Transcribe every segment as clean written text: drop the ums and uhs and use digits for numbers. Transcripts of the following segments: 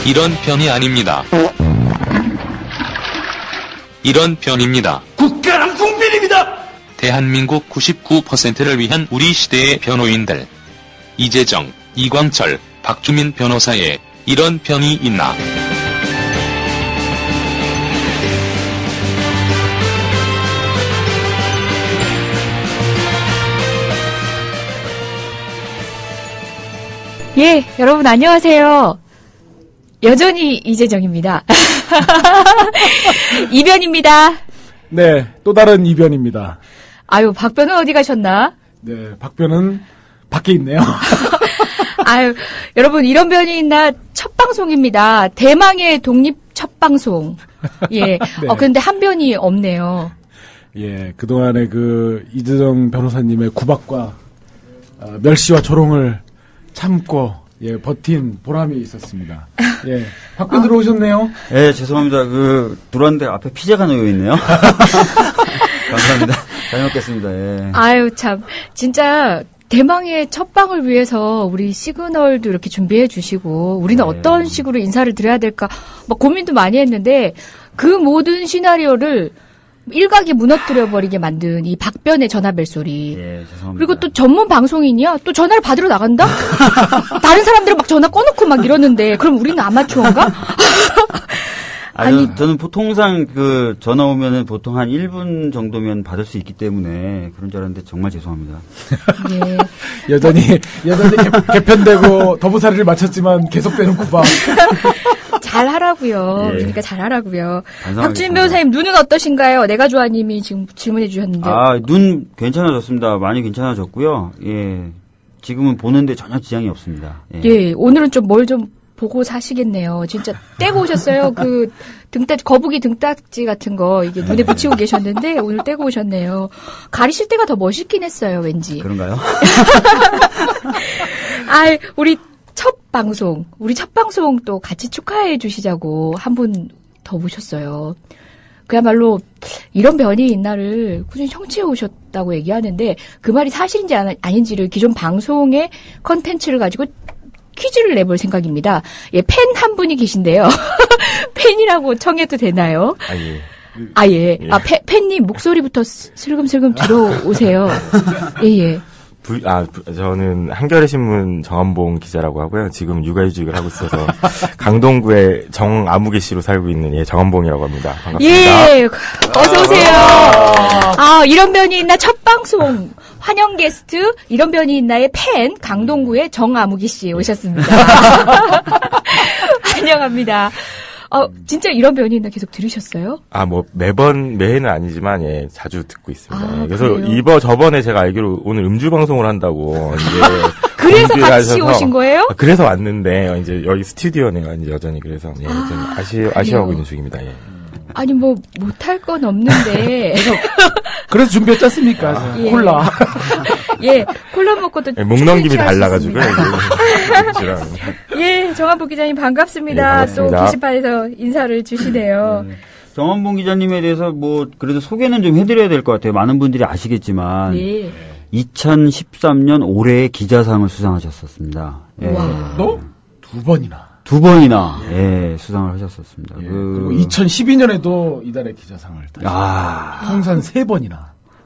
이런 편이 아닙니다. 이런 편입니다. 국가랑 국민입니다. 대한민국 99%를 위한 우리 시대의 변호인들. 이재정, 이광철, 박주민 변호사의 이런 편이 있나. 예, 여러분 안녕하세요. 여전히 이재정입니다. 이변입니다. 네, 또 다른 이변입니다. 아유, 박변은 어디 가셨나? 네, 박변은 밖에 있네요. 아유, 여러분 이런 변이 있나 첫 방송입니다. 대망의 독립 첫 방송. 예. 네. 근데 한 변이 없네요. 예, 그동안에 이재정 변호사님의 구박과 멸시와 조롱을 참고 버틴 보람이 있었습니다. 예, 박변 들어오셨네요. 예, 죄송합니다. 들어왔는데 앞에 피자가 놓여 있네요. 감사합니다. 잘 먹겠습니다. 예. 아유, 참. 진짜 대망의 첫 방을 위해서 우리 시그널도 이렇게 준비해 주시고 우리는 어떤 식으로 인사를 드려야 될까 막 고민도 많이 했는데 그 모든 시나리오를 일각에 무너뜨려버리게 만든 이 박변의 전화벨 소리. 예, 죄송합니다. 그리고 또 전문 방송인이야? 또 전화를 받으러 나간다? 다른 사람들은 막 전화 꺼놓고 막 이러는데, 그럼 우리는 아마추어인가? 아니, 저는 통상 전화 오면은 보통 한 1분 정도면 받을 수 있기 때문에 그런 줄 알았는데 정말 죄송합니다. 예. 여전히 개편되고 더부살이를 마쳤지만 계속되는 구박. 잘하라고요. 예. 그러니까 잘하라고요. 반성하겠습니다. 박주민 변호사님 눈은 어떠신가요? 내가 좋아님이 지금 질문해 주셨는데. 눈 괜찮아졌습니다. 많이 괜찮아졌고요. 예. 지금은 보는데 전혀 지장이 없습니다. 예, 오늘은 좀 뭘 좀 보고 사시겠네요. 진짜 떼고 오셨어요. 거북이 등딱지 같은 거 이게 눈에 붙이고 계셨는데 오늘 떼고 오셨네요. 가리실 때가 더 멋있긴 했어요, 왠지. 그런가요? 우리 첫 방송 또 같이 축하해 주시자고 한 분 더 모셨어요. 그야말로 이런 변이 있나를 꾸준히 청취해 오셨다고 얘기하는데 그 말이 사실인지 아닌지를 기존 방송의 컨텐츠를 가지고 퀴즈를 내볼 생각입니다. 예, 팬 한 분이 계신데요. 팬이라고 청해도 되나요? 예. 팬님 목소리부터 슬금슬금 들어오세요. 예. 저는 한겨레 신문 정한봉 기자라고 하고요. 지금 육아휴직을 하고 있어서 강동구의 정아무개 씨로 살고 있는 정한봉이라고 합니다. 반갑습니다. 예, 어서 오세요. 이런 변이 있나 첫 방송 환영 게스트 이런 변이 있나의 팬 강동구의 정아무개 씨 오셨습니다. 환영합니다. 진짜 이런 변이 있나 계속 들으셨어요? 매해는 아니지만, 자주 듣고 있습니다. 그래서 그래요? 저번에 제가 알기로 오늘 음주방송을 한다고, 그래서 같이 오신 거예요? 그래서 왔는데, 여기 스튜디오네요, 여전히. 그래서, 좀 아쉬워하고 있는 중입니다, 예. 아니, 못할 건 없는데. 그래서 준비했지 않습니까? 예. 콜라. 예, 콜라 먹고도. 목 넘김이 달라가지고요. 예, 정한복 기자님 반갑습니다. 반갑습니다. 또 게시판에서 인사를 주시네요. 정한봉 기자님에 대해서 그래도 소개는 좀 해드려야 될 것 같아요. 많은 분들이 아시겠지만. 예. 2013년 올해의 기자상을 수상하셨었습니다. 예. 와. 너? 2번이나. 2번이나, 수상을 하셨었습니다. 그리고 2012년에도 이달의 기자상을 타셨습니다. 통산 3번이나.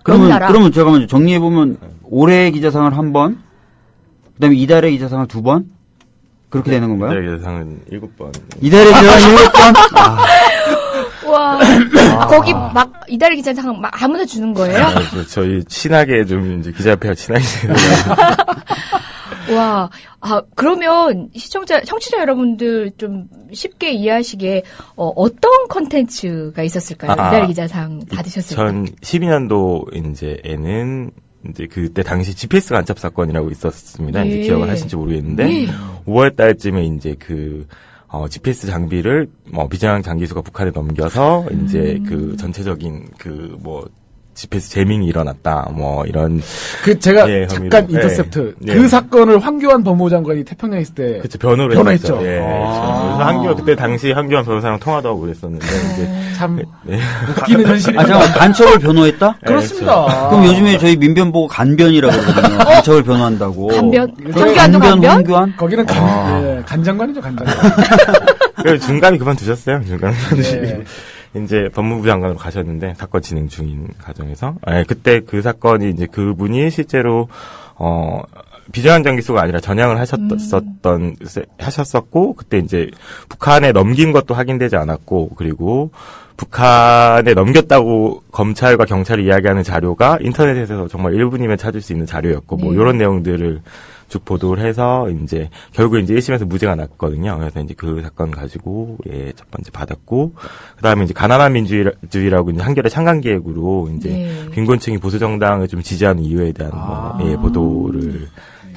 그러면 제가 먼저 정리해보면, 올해의 기자상을 1번, 그 다음에 이달의 기자상을 2번? 그렇게 되는 건가요? 이달의 기자상은 7번. 이달의 기자상 7번? 와, 거기 이달의 기자상 아무나 주는 거예요? 저희 친하게 기자협회와 친하게. 와, 그러면 청취자 여러분들 좀 쉽게 이해하시게, 어떤 컨텐츠가 있었을까요? 이달 기자상 받으셨을 때. 2012년도에는 그때 당시 GPS 간첩 사건이라고 있었습니다. 예. 기억을 하실지 모르겠는데, 예. 5월 달쯤에 GPS 장비를, 비정상 장기수가 북한에 넘겨서, 전체적인 GPS 재밍이 일어났다, 이런. 제가 혐의로. 잠깐 인터셉트. 네. 그 사건을 황교안 법무부 장관이 태평양에 있을 때. 그쵸, 변호를 변호했죠. 했죠. 예. 그래서 그때 당시 황교안 변호사랑 통화도 하고 그랬었는데, 참, 웃기는 현실입니다. 잠깐, 간첩을 변호했다? 그렇습니다. 그럼 요즘에 저희 민변 보고 간변이라고 그러거든요. 간첩을 변호한다고. 간변? 황교안? 거기는 간장관이죠, 간장관. 그래서 중간에 그만두셨어요. 중간에 그만두시고. 네. 이제 법무부 장관으로 가셨는데, 사건 진행 중인 과정에서. 그때 그 사건이 이제 그분이 실제로, 비정한 정기수가 아니라 전향을 하셨었고, 그때 이제 북한에 넘긴 것도 확인되지 않았고, 그리고 북한에 넘겼다고 검찰과 경찰이 이야기하는 자료가 인터넷에서 정말 일부님에 찾을 수 있는 자료였고, 뭐, 이런 내용들을 쭉 보도를 해서, 이제, 결국 이제 1심에서 무죄가 났거든요. 그래서 이제 그 사건 가지고, 첫 번째 받았고, 그 다음에 이제 가난한 민주주의라고 이제 한겨레 창간기획으로 이제, 빈곤층이 보수정당을 좀 지지하는 이유에 대한 보도를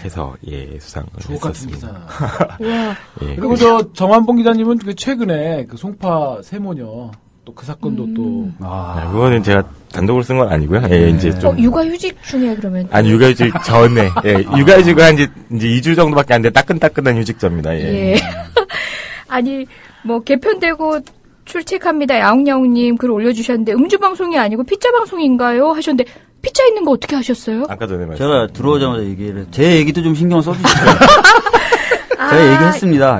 해서, 수상을 주옥 같은 했었습니다. 기사. 그리고 정한봉 기자님은 최근에 그 송파 세모녀, 또 그 사건도 또. 그거는 제가 단독으로 쓴 건 아니고요. 이제 좀. 육아휴직 중에 그러면. 아니, 육아휴직 전에. 육아휴직을 한 이제 2주 정도밖에 안 돼. 따끈따끈한 휴직자입니다. 아니, 뭐, 개편되고 출첵합니다. 야옹야옹님 글 올려주셨는데, 음주방송이 아니고 피자방송인가요? 하셨는데, 피자 있는 거 어떻게 하셨어요? 아까 전에 말씀. 제가 들어오자마자 얘기를, 제 얘기도 좀 신경 써주시죠. 제가 얘기했습니다.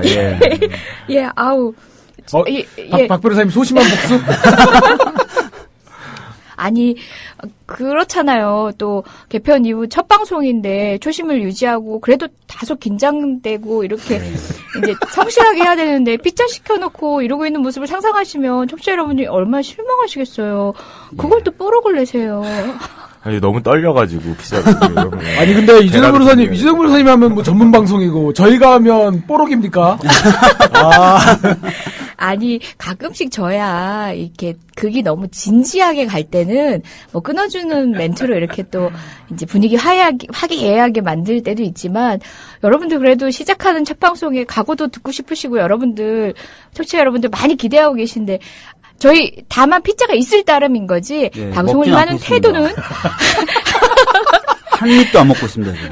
아우. 박 변호사님 소심한 복수? 아니, 그렇잖아요. 또, 개편 이후 첫 방송인데, 초심을 유지하고, 그래도 다소 긴장되고, 이렇게, 이제, 성실하게 해야 되는데, 피자 시켜놓고, 이러고 있는 모습을 상상하시면, 청취자 여러분들이 얼마나 실망하시겠어요. 그걸 또 뽀록을 내세요. 아니, 너무 떨려가지고, 피자를. 아니, 근데 이재동 변호사님 하면 뭐 전문 방송이고, 저희가 하면 뽀록입니까? 아니, 가끔씩 저야, 이렇게, 극이 너무 진지하게 갈 때는, 뭐, 끊어주는 멘트로 이렇게 또, 이제 분위기 화기애애하게 만들 때도 있지만, 여러분들 그래도 시작하는 첫 방송에 각오도 듣고 싶으시고, 여러분들, 청취자 여러분들 많이 기대하고 계신데, 저희, 다만 피자가 있을 따름인 거지, 방송을 임하는 태도는, 한 입도 안 먹고 있습니다, 지금.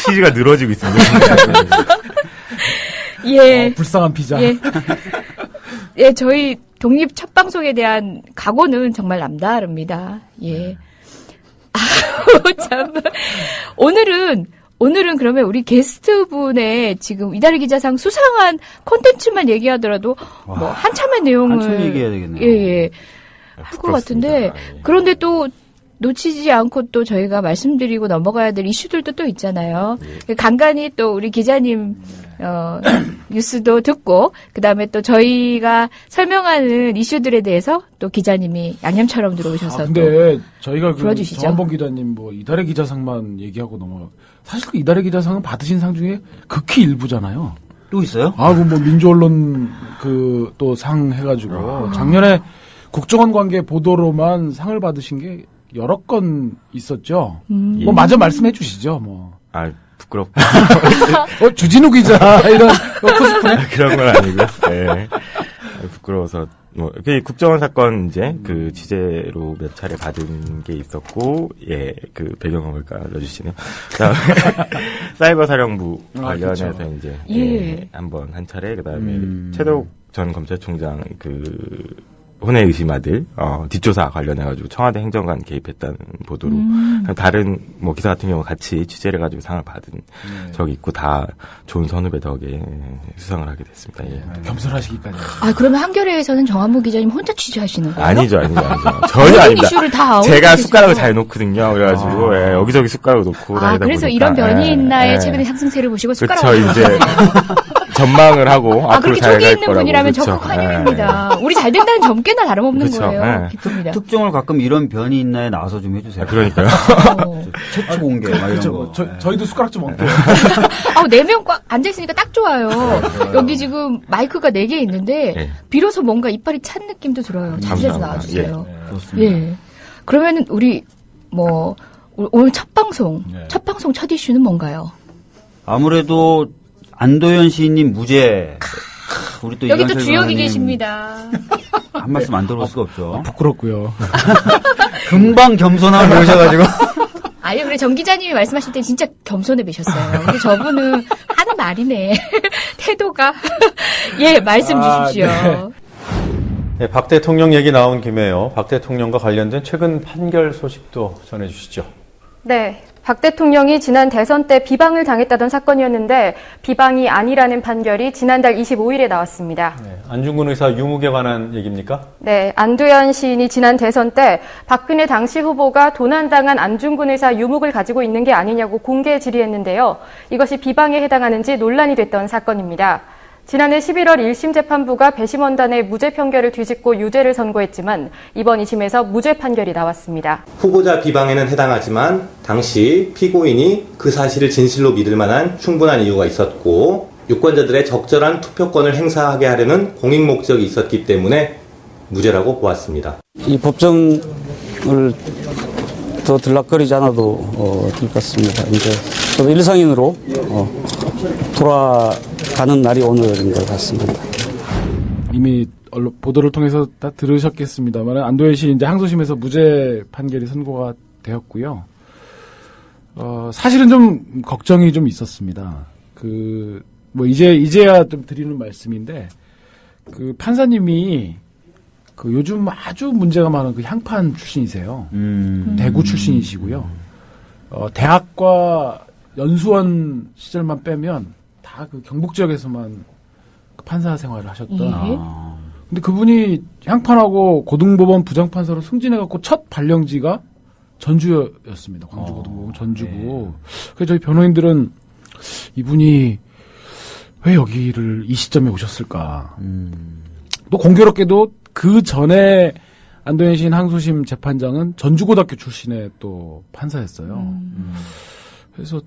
치즈가 늘어지고 있습니다. 불쌍한 피자. 저희 독립 첫 방송에 대한 각오는 정말 남다릅니다. 참. 오늘은 그러면 우리 게스트분의 지금 이달의 기자상 수상한 콘텐츠만 얘기하더라도 뭐 한참의 내용을 한참 얘기해야 되겠네요. 할 것 같은데 그런데 또 놓치지 않고 또 저희가 말씀드리고 넘어가야 될 이슈들도 또 있잖아요. 간간히 또 우리 기자님 뉴스도 듣고 그다음에 또 저희가 설명하는 이슈들에 대해서 또 기자님이 양념처럼 들어오셔서 근데 저희가 불러주시죠. 정한봉 기자님 뭐 이달의 기자상만 얘기하고 사실 그 이달의 기자상은 받으신 상 중에 극히 일부잖아요. 또 있어요? 뭐 민주언론 또 상 해가지고 작년에 국정원 관계 보도로만 상을 받으신 게 여러 건 있었죠. 뭐 마저 말씀해 주시죠. 뭐. 부끄럽고. 주진우 기자 이런 코스프레 그런 건 아니고요. 부끄러워서 그 국정원 사건 이제 그 취재로 몇 차례 받은 게 있었고 그 배경음을 깔아주시네요. 사이버 사령부 관련해서 그렇죠. 이제 한 차례 그다음에 최덕 전 검찰총장 혼외 의심 아들 뒷조사 관련해가지고 청와대 행정관 개입했다는 보도로 다른 뭐 기사 같은 경우 같이 취재를 해가지고 상을 받은 적이 있고 다 좋은 선후배 덕에 수상을 하게 됐습니다. 겸손하시기까지. 그러면 한겨레에서는 정한무 기자님 혼자 취재하시는 거예요? 아니죠. 전혀 아닙니다. 이슈를 다 제가 숟가락을 잘 놓거든요. 그래가지고 여기저기 숟가락을 놓고 다니다 그래서 보니까. 이런 변이 있나의 최근에 상승세를 보시고 숟가락을 그렇죠. 이제 전망을 하고 앞으로 그렇게 잘 쪽에 갈 있는 거라고. 분이라면 그렇죠. 적극 환영입니다. 우리 잘 된다는 점괘나 다름없는 그렇죠. 거예요. 기쁩니다. 특종을 가끔 이런 변이 있나에 나와서 좀 해주세요. 그러니까요. 최초 공개 막 이런 거. 저희도 숟가락 좀 얹고. 4명 꽉 앉아있으니까 딱 좋아요. 여기 지금 마이크가 4개 있는데 비로소 뭔가 이빨이 찬 느낌도 들어요. 자주 나와주세요. 그렇습니다. 그러면 우리 오늘 첫 방송 첫 이슈는 뭔가요? 아무래도 안도현 시인님 무죄. 우리 또 여기 또 주역이 계십니다. 한 말씀 안 들어볼 수가 없죠. 부끄럽고요. 금방 겸손함을 보셔가지고. 아니요, 그래 정 기자님이 말씀하실 때 진짜 겸손해 보셨어요. 근데 저분은 하는 말이네. 태도가. 말씀 주십시오. 네, 박 대통령 얘기 나온 김에요. 박 대통령과 관련된 최근 판결 소식도 전해주시죠. 네. 박 대통령이 지난 대선 때 비방을 당했다던 사건이었는데 비방이 아니라는 판결이 지난달 25일에 나왔습니다. 네, 안중근 의사 유묵에 관한 얘기입니까? 네, 안도현 시인이 지난 대선 때 박근혜 당시 후보가 도난당한 안중근 의사 유묵을 가지고 있는 게 아니냐고 공개 질의했는데요. 이것이 비방에 해당하는지 논란이 됐던 사건입니다. 지난해 11월 1심 재판부가 배심원단의 무죄 판결을 뒤집고 유죄를 선고했지만 이번 2심에서 무죄 판결이 나왔습니다. 후보자 비방에는 해당하지만 당시 피고인이 그 사실을 진실로 믿을 만한 충분한 이유가 있었고 유권자들의 적절한 투표권을 행사하게 하려는 공익 목적이 있었기 때문에 무죄라고 보았습니다. 이 법정을 더 들락거리지 않아도 될 것 같습니다. 이제 저도 일상인으로 돌아가는 날이 오늘인 것 같습니다. 이미 언론 보도를 통해서 다 들으셨겠습니다만 안도현 씨 이제 항소심에서 무죄 판결이 선고가 되었고요. 사실은 좀 걱정이 좀 있었습니다. 뭐 이제야 좀 드리는 말씀인데 그 판사님이 그 요즘 아주 문제가 많은 그 향판 출신이세요. 대구 출신이시고요. 대학과 연수원 시절만 빼면 다 그 경북 지역에서만 그 판사 생활을 하셨던. 근데 그분이 향판하고 고등법원 부장판사로 승진해갖고 첫 발령지가 전주였습니다. 광주 고등법원 전주고. 네. 그래서 저희 변호인들은 이분이 왜 여기를 이 시점에 오셨을까. 또 공교롭게도 그 전에 안도현 시인 항소심 재판장은 전주고등학교 출신의 또 판사였어요. 그래서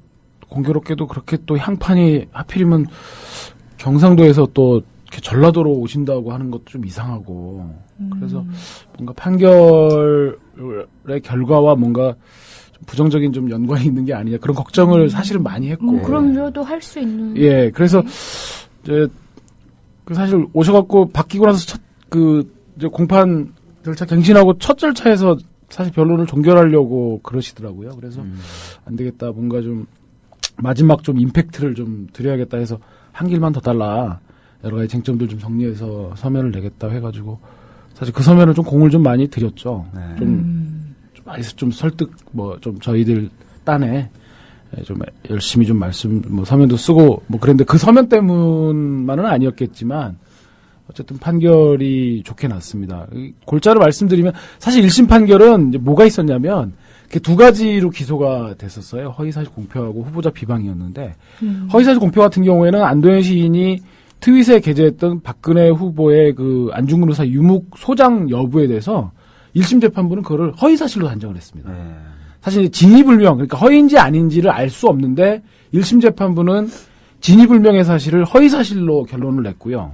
공교롭게도 그렇게 또 향판이 하필이면 경상도에서 또 이렇게 전라도로 오신다고 하는 것도 좀 이상하고 그래서 뭔가 판결의 결과와 뭔가 좀 부정적인 좀 연관이 있는 게 아니냐 그런 걱정을 사실은 많이 했고 그럼요도 할 수 있는 예 그래서 이제 그 사실 오셔갖고 바뀌고 나서 이제 공판 절차 갱신하고 첫 절차에서 사실 변론을 종결하려고 그러시더라고요. 그래서 안 되겠다. 뭔가 좀 마지막 좀 임팩트를 좀 드려야겠다 해서 한 길만 더 달라. 여러 가지 쟁점들 좀 정리해서 서면을 내겠다 해가지고 사실 그 서면을 좀 공을 좀 많이 드렸죠. 네. 좀 설득 좀 저희들 딴에 좀 열심히 좀 서면도 쓰고 그랬는데 그 서면 때문만은 아니었겠지만 어쨌든 판결이 좋게 났습니다. 골자로 말씀드리면 사실 1심 판결은 이제 뭐가 있었냐면 두 가지로 기소가 됐었어요. 허위사실 공표하고 후보자 비방이었는데 허위사실 공표 같은 경우에는 안도현 시인이 트윗에 게재했던 박근혜 후보의 그 안중근 의사 유묵 소장 여부에 대해서 1심 재판부는 그거를 허위사실로 단정을 했습니다. 사실 진위불명 그러니까 허위인지 아닌지를 알 수 없는데 1심 재판부는 진위불명의 사실을 허위사실로 결론을 냈고요.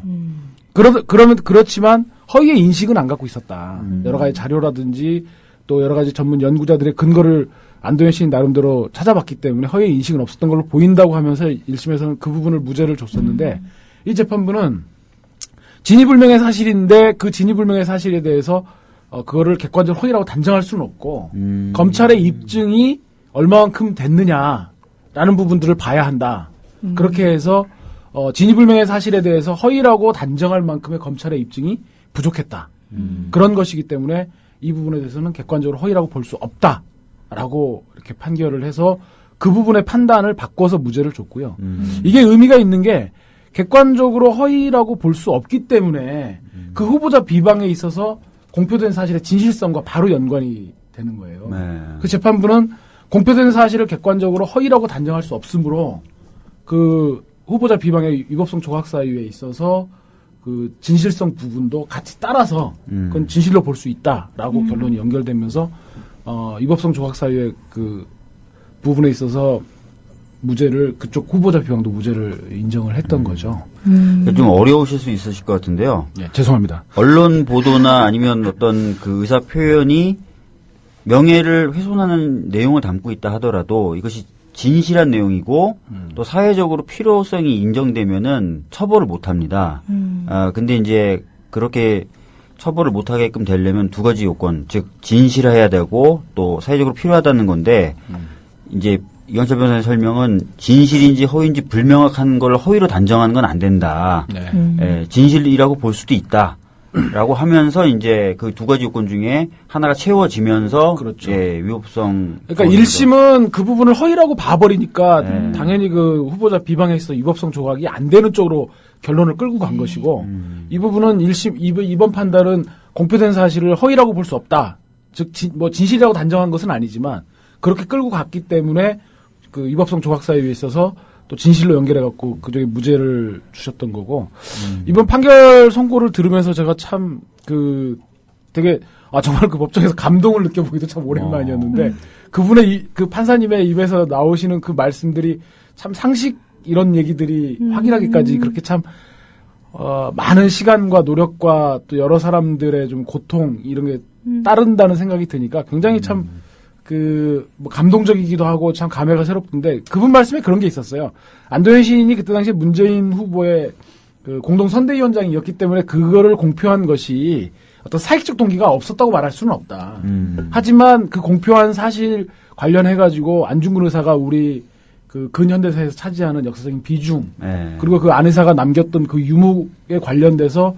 그렇지만 허위의 인식은 안 갖고 있었다. 여러 가지 자료라든지 또 여러 가지 전문 연구자들의 근거를 안도현 시인 나름대로 찾아봤기 때문에 허위의 인식은 없었던 걸로 보인다고 하면서 1심에서는 그 부분을 무죄를 줬었는데 이 재판부는 진위불명의 사실인데 그 진위불명의 사실에 대해서 그거를 객관적으로 허위라고 단정할 수는 없고 검찰의 입증이 얼마만큼 됐느냐라는 부분들을 봐야 한다. 그렇게 해서 진위불명의 사실에 대해서 허위라고 단정할 만큼의 검찰의 입증이 부족했다. 그런 것이기 때문에 이 부분에 대해서는 객관적으로 허위라고 볼 수 없다라고 이렇게 판결을 해서 그 부분의 판단을 바꿔서 무죄를 줬고요. 이게 의미가 있는 게 객관적으로 허위라고 볼 수 없기 때문에 그 후보자 비방에 있어서 공표된 사실의 진실성과 바로 연관이 되는 거예요. 네. 그 재판부는 공표된 사실을 객관적으로 허위라고 단정할 수 없으므로 그 후보자 비방의 위법성 조각 사유에 있어서 그 진실성 부분도 같이 따라서 그건 진실로 볼 수 있다라고 결론이 연결되면서 위법성 조각 사유의 그 부분에 있어서 무죄를 그쪽 후보자 비방도 무죄를 인정을 했던 거죠. 좀 어려우실 수 있으실 것 같은데요. 예, 죄송합니다. 언론 보도나 아니면 어떤 그 의사 표현이 명예를 훼손하는 내용을 담고 있다 하더라도 이것이 진실한 내용이고 또 사회적으로 필요성이 인정되면은 처벌을 못 합니다. 근데 이제 그렇게 처벌을 못 하게끔 되려면 두 가지 요건, 즉 진실해야 되고 또 사회적으로 필요하다는 건데 이제 이광철 변호사의 설명은 진실인지 허위인지 불명확한 걸 허위로 단정하는 건 안 된다. 네. 진실이라고 볼 수도 있다. 라고 하면서 이제 그 두 가지 요건 중에 하나가 채워지면서 그렇죠. 예, 위법성. 그러니까 1심은 그 부분을 허위라고 봐버리니까 당연히 그 후보자 비방에 있어 위법성 조각이 안 되는 쪽으로 결론을 끌고 간 것이고 이 부분은 1심 이번 판단은 공표된 사실을 허위라고 볼 수 없다. 즉 뭐 진실이라고 단정한 것은 아니지만 그렇게 끌고 갔기 때문에 그 위법성 조각 사유에 있어서 또 진실로 연결해갖고 그쪽에 무죄를 주셨던 거고 이번 판결 선고를 들으면서 제가 참 되게 정말 그 법정에서 감동을 느껴보기도 참 오랜만이었는데 그분의 그 판사님의 입에서 나오시는 그 말씀들이 참 상식 이런 얘기들이 확인하기까지 그렇게 참 많은 시간과 노력과 또 여러 사람들의 좀 고통 이런 게 따른다는 생각이 드니까 굉장히 참 뭐 감동적이기도 하고 참 감회가 새롭던데 그분 말씀에 그런 게 있었어요. 안도현 시인이 그때 당시에 문재인 후보의 그 공동 선대위원장이었기 때문에 그거를 공표한 것이 어떤 사익적 동기가 없었다고 말할 수는 없다. 하지만 그 공표한 사실 관련해가지고 안중근 의사가 우리 그 근현대사에서 차지하는 역사적인 비중 그리고 그 안 의사가 남겼던 그 유묵에 관련돼서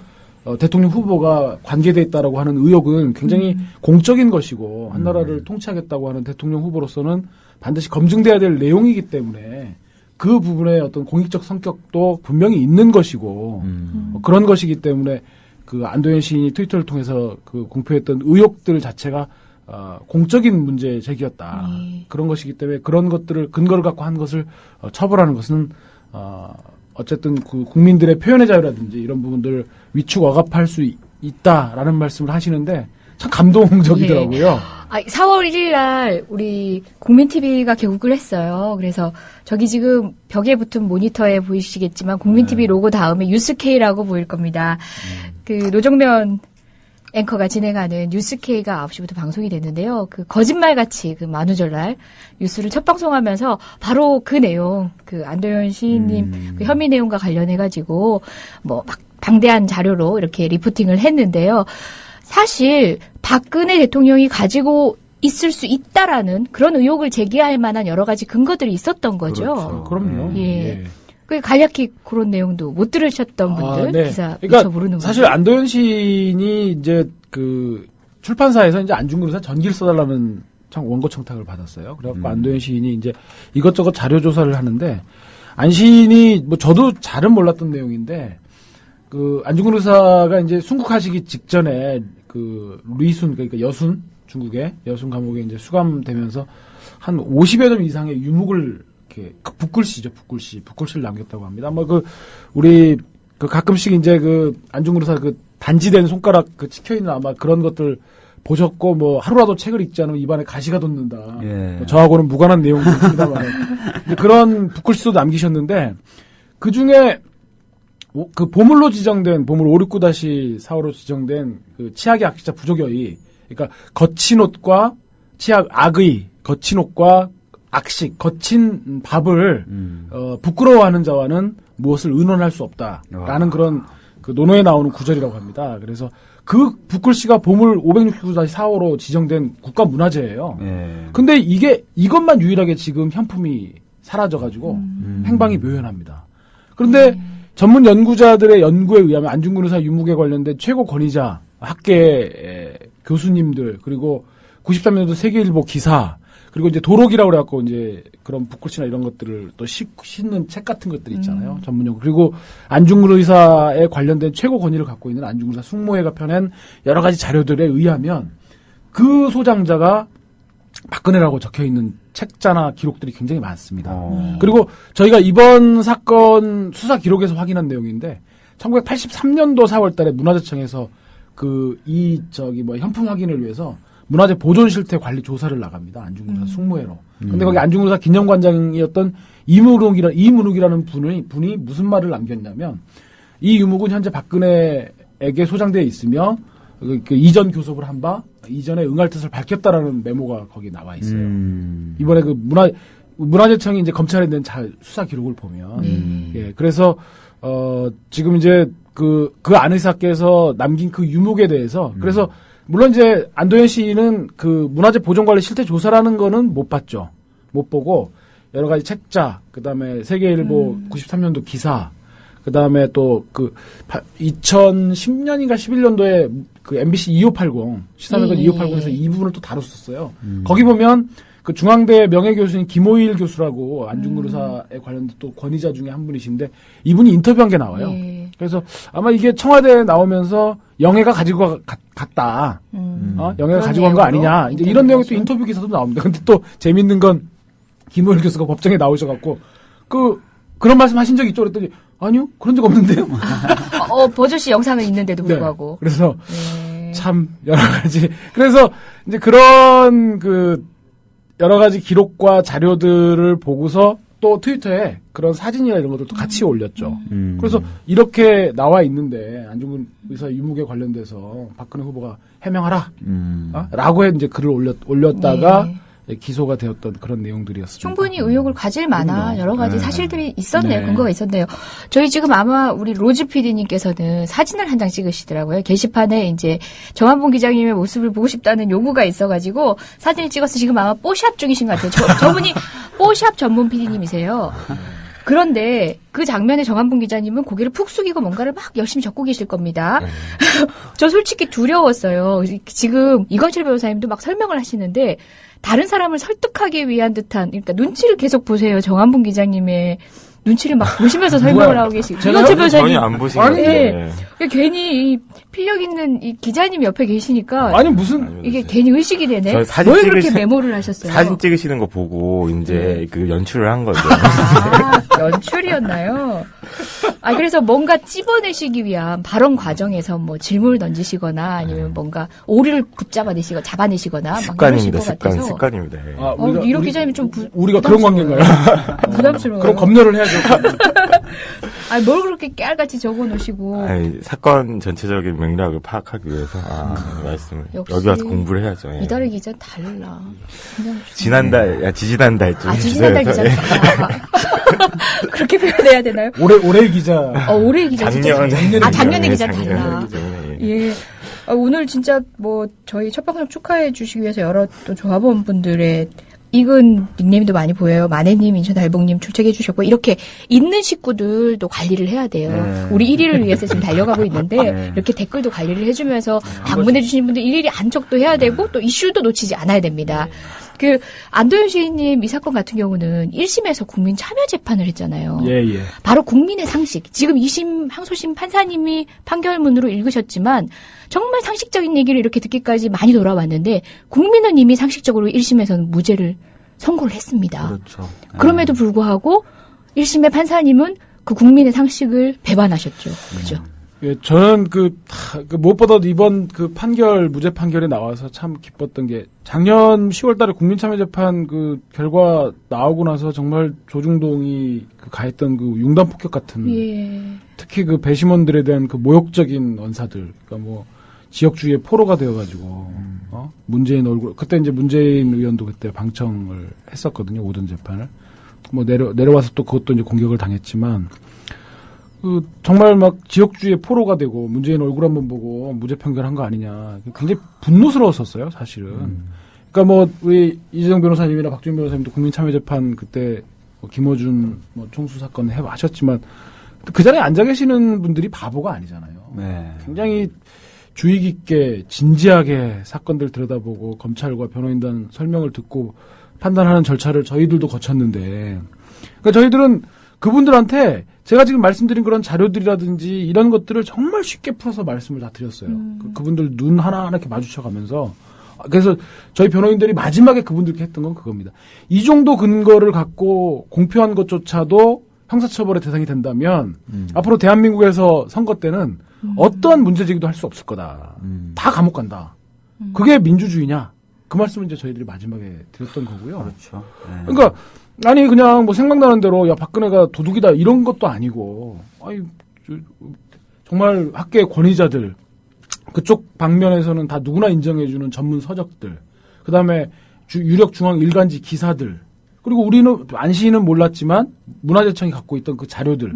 대통령 후보가 관계돼 있다라고 하는 의혹은 굉장히 공적인 것이고 한 나라를 통치하겠다고 하는 대통령 후보로서는 반드시 검증돼야 될 내용이기 때문에 그 부분의 어떤 공익적 성격도 분명히 있는 것이고 그런 것이기 때문에 그 안도현 시인이 트위터를 통해서 그 공표했던 의혹들 자체가 공적인 문제 제기였다. 그런 것이기 때문에 그런 것들을 근거를 갖고 한 것을 처벌하는 것은 어쨌든 그 국민들의 표현의 자유라든지 이런 부분들 위축 억압할 수 있다라는 말씀을 하시는데 참 감동적이더라고요. 4월 1일 날 우리 국민TV가 개국을 했어요. 그래서 저기 지금 벽에 붙은 모니터에 보이시겠지만 국민TV 로고 다음에 뉴스K라고 보일 겁니다. 그 노정면 앵커가 진행하는 뉴스K가 9시부터 방송이 됐는데요. 그 거짓말같이 그 만우절날 뉴스를 첫 방송하면서 바로 그 내용, 그 안도현 시인님 그 혐의 내용과 관련해가지고 뭐 막 방대한 자료로 이렇게 리포팅을 했는데요. 사실 박근혜 대통령이 가지고 있을 수 있다라는 그런 의혹을 제기할 만한 여러 가지 근거들이 있었던 거죠. 그렇죠. 그럼요. 예. 그 간략히 그런 내용도 못 들으셨던 분들 기사 그러니까 모르는 사실 분들. 안도현 시인이 이제 그 출판사에서 이제 안중근 의사 전기를 써달라는 원고 청탁을 받았어요. 그래갖고 안도현 시인이 이제 이것저것 자료 조사를 하는데 안 시인이 뭐 저도 잘은 몰랐던 내용인데 그 안중근 의사가 이제 순국하시기 직전에 그 리순 그러니까 여순 중국의 여순 감옥에 이제 수감되면서 한 50여 점 이상의 유묵을 이렇게 붓글씨를 남겼다고 합니다. 뭐 우리 가끔씩 이제 안중근 의사 단지된 손가락 찍혀 있는 아마 그런 것들 보셨고 뭐 하루라도 책을 읽지 않으면 입안에 가시가 돋는다. 뭐 저하고는 무관한 내용입니다만 그런 붓글씨도 남기셨는데 그 중에 그 보물로 지정된 보물 569-4호로 지정된 그 치악의 악시자 부족여의 그러니까 거친 옷과 치악 악의 거친 옷과 악식, 거친 밥을, 부끄러워하는 자와는 무엇을 의논할 수 없다라는 그런 그 논어에 나오는 구절이라고 합니다. 그래서 그 붓글씨가 보물 569-4호로 지정된 국가문화재예요. 근데 이것만 유일하게 지금 현품이 사라져가지고 행방이 묘연합니다. 그런데 전문 연구자들의 연구에 의하면 안중근 의사 유묵에 관련된 최고 권위자, 학계 교수님들, 그리고 93년도 세계일보 기사, 그리고 이제 도록이라고 그래갖고 이제 그런 붓글씨나 이런 것들을 또 싣는 책 같은 것들 있잖아요. 전문 연구. 그리고 안중근 의사에 관련된 최고 권위를 갖고 있는 안중근 의사 숙모회가 펴낸 여러 가지 자료들에 의하면 그 소장자가 박근혜라고 적혀 있는 책자나 기록들이 굉장히 많습니다. 그리고 저희가 이번 사건 수사 기록에서 확인한 내용인데 1983년도 4월 달에 문화재청에서 현품 확인을 위해서 문화재 보존 실태 관리 조사를 나갑니다. 안중근 의사 숙모회로. 근데 거기 안중근 의사 기념관장이었던 이문욱이라는 분이 무슨 말을 남겼냐면 이 유묵은 현재 박근혜에게 소장되어 있으며 그 이전 교섭을 한 바 이전에 응할 뜻을 밝혔다라는 메모가 거기 나와 있어요. 이번에 그 문화재청이 이제 검찰에 낸 수사 기록을 보면 예 그래서 지금 이제 그 안 의사께서 남긴 그 유묵에 대해서 그래서 물론 이제 안도현 씨는 그 문화재 보존관리 실태 조사라는 거는 못 봤죠. 못 보고 여러 가지 책자, 그다음에 세계일보 93년도 기사, 그 다음에 또 2010년인가 11년도에 그 MBC 2580, 시사매건 2580에서 이 부분을 또 다뤘었어요. 거기 보면 그 중앙대 명예교수인 김호일 교수라고 안중근 의사에 관련된 또 권위자 중에 한 분이신데 이분이 인터뷰한 게 나와요. 그래서 아마 이게 청와대에 나오면서 영예가 가지고 갔다. 영예가 가지고 간 거 아니냐. 이제 이런 내용이 또 인터뷰 기사도 나옵니다. 근데 또 재밌는 건 김호일 교수가 법정에 나오셔갖고 그런 말씀 하신 적이 있죠? 그랬더니 아니요. 그런 적 없는데요. 버젓이 영상은 있는데도 불구하고. 네. 그래서 참 여러 가지. 그래서 이제 그런 여러 가지 기록과 자료들을 보고서 또 트위터에 그런 사진이나 이런 것들도 같이 올렸죠. 그래서 이렇게 나와 있는데 안중근 의사 유무에 관련돼서 박근혜 후보가 해명하라. 라고 이제 글을 올렸다가 기소가 되었던 그런 내용들이었습니다. 충분히 의혹을 가질 만한 여러 가지 사실들이 있었네요. 근거가 있었네요. 저희 지금 아마 우리 로즈 PD님께서는 사진을 한 장 찍으시더라고요. 게시판에 이제 정한봉 기자님의 모습을 보고 싶다는 요구가 있어가지고 사진을 찍어서 지금 아마 뽀샵 중이신 것 같아요. 저분이 뽀샵 전문 PD님이세요. 그런데 그 장면에 정한봉 기자님은 고개를 푹 숙이고 뭔가를 막 열심히 적고 계실 겁니다. 저 솔직히 두려웠어요. 지금 이광철 변호사님도 막 설명을 하시는데 다른 사람을 설득하기 위한 듯한, 그러니까 눈치를 계속 보세요. 정한봉 기자님의 눈치를 막 보시면서 설명을 하고 계시고. 이광철 변호사님. 전혀 안 보시는데. 괜히 이 필력 있는 이 기자님 옆에 계시니까. 아니, 무슨. 이게 괜히 의식이 되네. 뭘 그렇게 메모를 하셨어요? 사진 찍으시는 거 보고 이제 그 연출을 한 거죠. 연출이었나요? 그래서 뭔가 찝어내시기 위한 발언 과정에서 뭐 질문을 던지시거나 아니면 뭔가 오리를 잡아내시거나. 습관입니다, 습관입니다. 이렇게 기자님이 좀 우리가 그런 관계인가요? 부담스러워요. 그럼 검열을 해야죠. 뭘 그렇게 깨알같이 적어 놓으시고. 사건 전체적인 맥락을 파악하기 위해서 말씀을 여기 와서 공부를 해야죠. 이달의 기자는 달라. 지지난달 지지난달 기자. 그렇게 표현해야 되나요? 올해 기자. 올해 기자. 작년의 기자는 달라. 예. 오늘 진짜 저희 첫 방송 축하해 주시기 위해서 여러 또 조합원 분들의 이근 닉네임도 많이 보여요. 마네님, 인천달봉님 출첵해 주셨고 이렇게 있는 식구들도 관리를 해야 돼요. 우리 1위를 위해서 지금 달려가고 있는데 이렇게 댓글도 관리를 해주면서 방문해 주시는 분들 일일이 안척도 해야 되고 또 이슈도 놓치지 않아야 됩니다. 안도현 시인님 이 사건 같은 경우는 1심에서 국민 참여 재판을 했잖아요. 바로 국민의 상식. 지금 2심 항소심 판사님이 판결문으로 읽으셨지만 정말 상식적인 얘기를 이렇게 듣기까지 많이 돌아왔는데 국민은 이미 상식적으로 1심에서는 무죄를 선고를 했습니다. 그렇죠. 그럼에도 불구하고 1심의 판사님은 그 국민의 상식을 배반하셨죠. 그죠? 예, 저는 무엇보다 이번 무죄 판결에 나와서 참 기뻤던 게 작년 10월 달에 국민참여재판 결과 나오고 나서 정말 조중동이 가했던 융단 폭격 같은 특히 배심원들에 대한 모욕적인 언사들, 그러니까 지역주의의 포로가 되어가지고, 문재인 얼굴, 그때 이제 문재인 의원도 그때 방청을 했었거든요, 오전 재판을. 내려와서 또 그것도 이제 공격을 당했지만, 정말 지역주의의 포로가 되고, 문재인 얼굴 한번 보고 무죄 판결한 거 아니냐. 굉장히 분노스러웠었어요, 사실은. 그러니까 우리 이재정 변호사님이나 박주민 변호사님도 국민참여재판 그때 김어준 총수 사건 하셨지만, 그 자리에 앉아 계시는 분들이 바보가 아니잖아요. 굉장히 주의 깊게 진지하게 사건들 들여다보고 검찰과 변호인단 설명을 듣고 판단하는 절차를 저희들도 거쳤는데, 그러니까 저희들은 그분들한테 제가 지금 말씀드린 그런 자료들이라든지 이런 것들을 정말 쉽게 풀어서 말씀을 다 드렸어요. 그분들 눈 하나하나 이렇게 마주쳐가면서. 그래서 저희 변호인들이 마지막에 그분들께 했던 건 그겁니다. 이 정도 근거를 갖고 공표한 것조차도 형사처벌의 대상이 된다면 앞으로 대한민국에서 선거 때는 어떠한 문제제기도 할 수 없을 거다. 다 감옥 간다. 그게 민주주의냐? 그 말씀을 이제 저희들이 마지막에 드렸던 거고요. 그렇죠. 그러니까 그냥 생각나는 대로 박근혜가 도둑이다 이런 것도 아니고 정말 학계의 권위자들 그쪽 방면에서는 다 누구나 인정해주는 전문 서적들, 그 다음에 유력 중앙 일간지 기사들, 그리고 우리는 안시인은 몰랐지만 문화재청이 갖고 있던 그 자료들,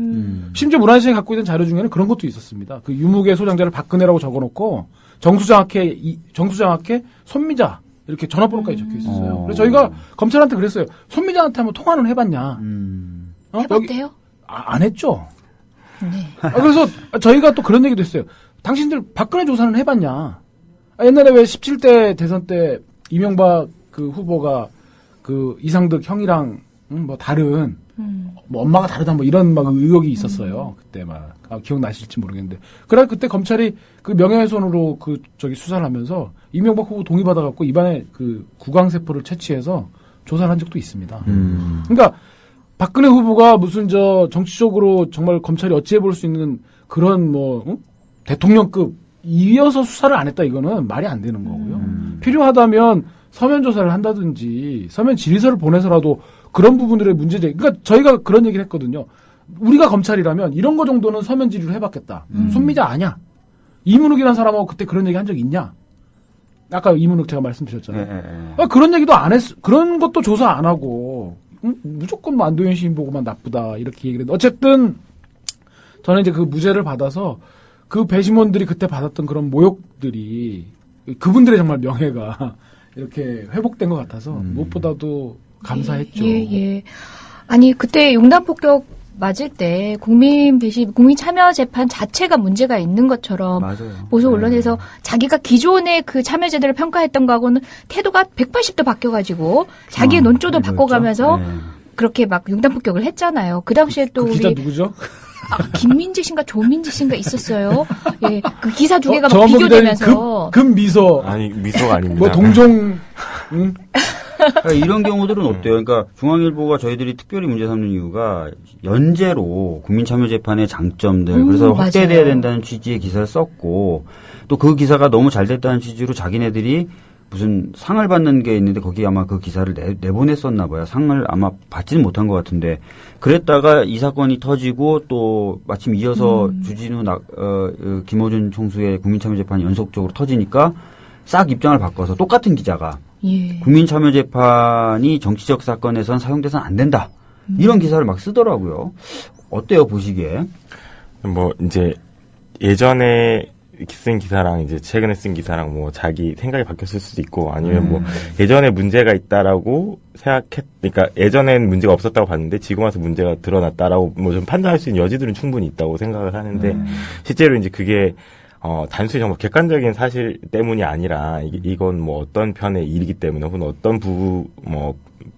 심지어 문화재청이 갖고 있던 자료 중에는 그런 것도 있었습니다. 유무계 소장자를 박근혜라고 적어놓고 정수장학회 손미자 이렇게 전화번호까지 적혀 있었어요. 그래서 저희가 검찰한테 그랬어요. 손미자한테 한번 통화는 해봤냐? 해봤대요? 안 했죠. 그래서 저희가 또 그런 얘기도 했어요. 당신들 박근혜 조사는 해봤냐? 옛날에 왜 17대 대선 때 이명박 그 후보가 그 이상득 형이랑 뭐 다른 뭐 엄마가 다르다 뭐 이런 막 의혹이 있었어요. 그때 막 기억나실지 모르겠는데. 그래 그때 검찰이 그 명예훼손으로 그 저기 수사를 하면서 이명박 후보 동의받아 갖고 입안에 그 구강세포를 채취해서 조사를 한 적도 있습니다. 그러니까 박근혜 후보가 무슨 저 정치적으로 정말 검찰이 어찌해 볼 수 있는 그런 뭐 대통령급 이어서 수사를 안 했다 이거는 말이 안 되는 거고요. 필요하다면 서면 조사를 한다든지 서면 질의서를 보내서라도 그런 부분들의 문제제. 그러니까 저희가 그런 얘기를 했거든요. 우리가 검찰이라면 이런 거 정도는 서면 질의를 해봤겠다. 손미자 아냐? 이문욱이라는 사람하고 그때 그런 얘기 한 적 있냐? 아까 이문욱 제가 말씀드렸잖아요. 그런 얘기도 안 했. 그런 것도 조사 안 하고 무조건 뭐 안도현 시인 보고만 나쁘다 이렇게 얘기를 했는데 어쨌든 저는 이제 그 무죄를 받아서 그 배심원들이 그때 받았던 그런 모욕들이 그분들의 정말 명예가 이렇게 회복된 것 같아서 무엇보다도 감사했죠. 예. 아니 그때 융단폭격 맞을 때 국민 참여 재판 자체가 문제가 있는 것처럼 보수 언론에서 자기가 기존의 그 참여제들을 평가했던 거하고는 태도가 180도 바뀌어가지고 자기의 논조도 바꿔가면서 그렇게 막 융단폭격을 했잖아요. 그 당시에 또 그 기자 누구죠? 김민지 씨인가 조민지 씨인가 있었어요. 예, 그 기사 두 개가 막 비교되면서 금미소 아니 미소가 아닙니다. 뭐 동종 그러니까 이런 경우들은 어때요? 그러니까 중앙일보가 저희들이 특별히 문제 삼는 이유가 연재로 국민참여재판의 장점들 그래서 확대돼야 된다는 취지의 기사를 썼고 또 그 기사가 너무 잘 됐다는 취지로 자기네들이 무슨 상을 받는 게 있는데 거기 아마 그 기사를 내보냈었나 봐요. 상을 아마 받지는 못한 것 같은데 그랬다가 이 사건이 터지고 또 마침 이어서 주진우 김어준 총수의 국민참여재판이 연속적으로 터지니까 싹 입장을 바꿔서 똑같은 기자가 국민참여재판이 정치적 사건에선 사용돼서는 안 된다. 이런 기사를 막 쓰더라고요. 어때요, 보시기에? 뭐, 이제, 예전에 쓴 기사랑 이제 최근에 쓴 기사랑 뭐 자기 생각이 바뀌었을 수도 있고 아니면 뭐 예전에 문제가 있다라고 그러니까 예전엔 문제가 없었다고 봤는데 지금 와서 문제가 드러났다라고 뭐 좀 판단할 수 있는 여지들은 충분히 있다고 생각을 하는데 실제로 이제 그게 단순히 정말 객관적인 사실 때문이 아니라 이건 뭐 어떤 편의 일이기 때문에 혹은 어떤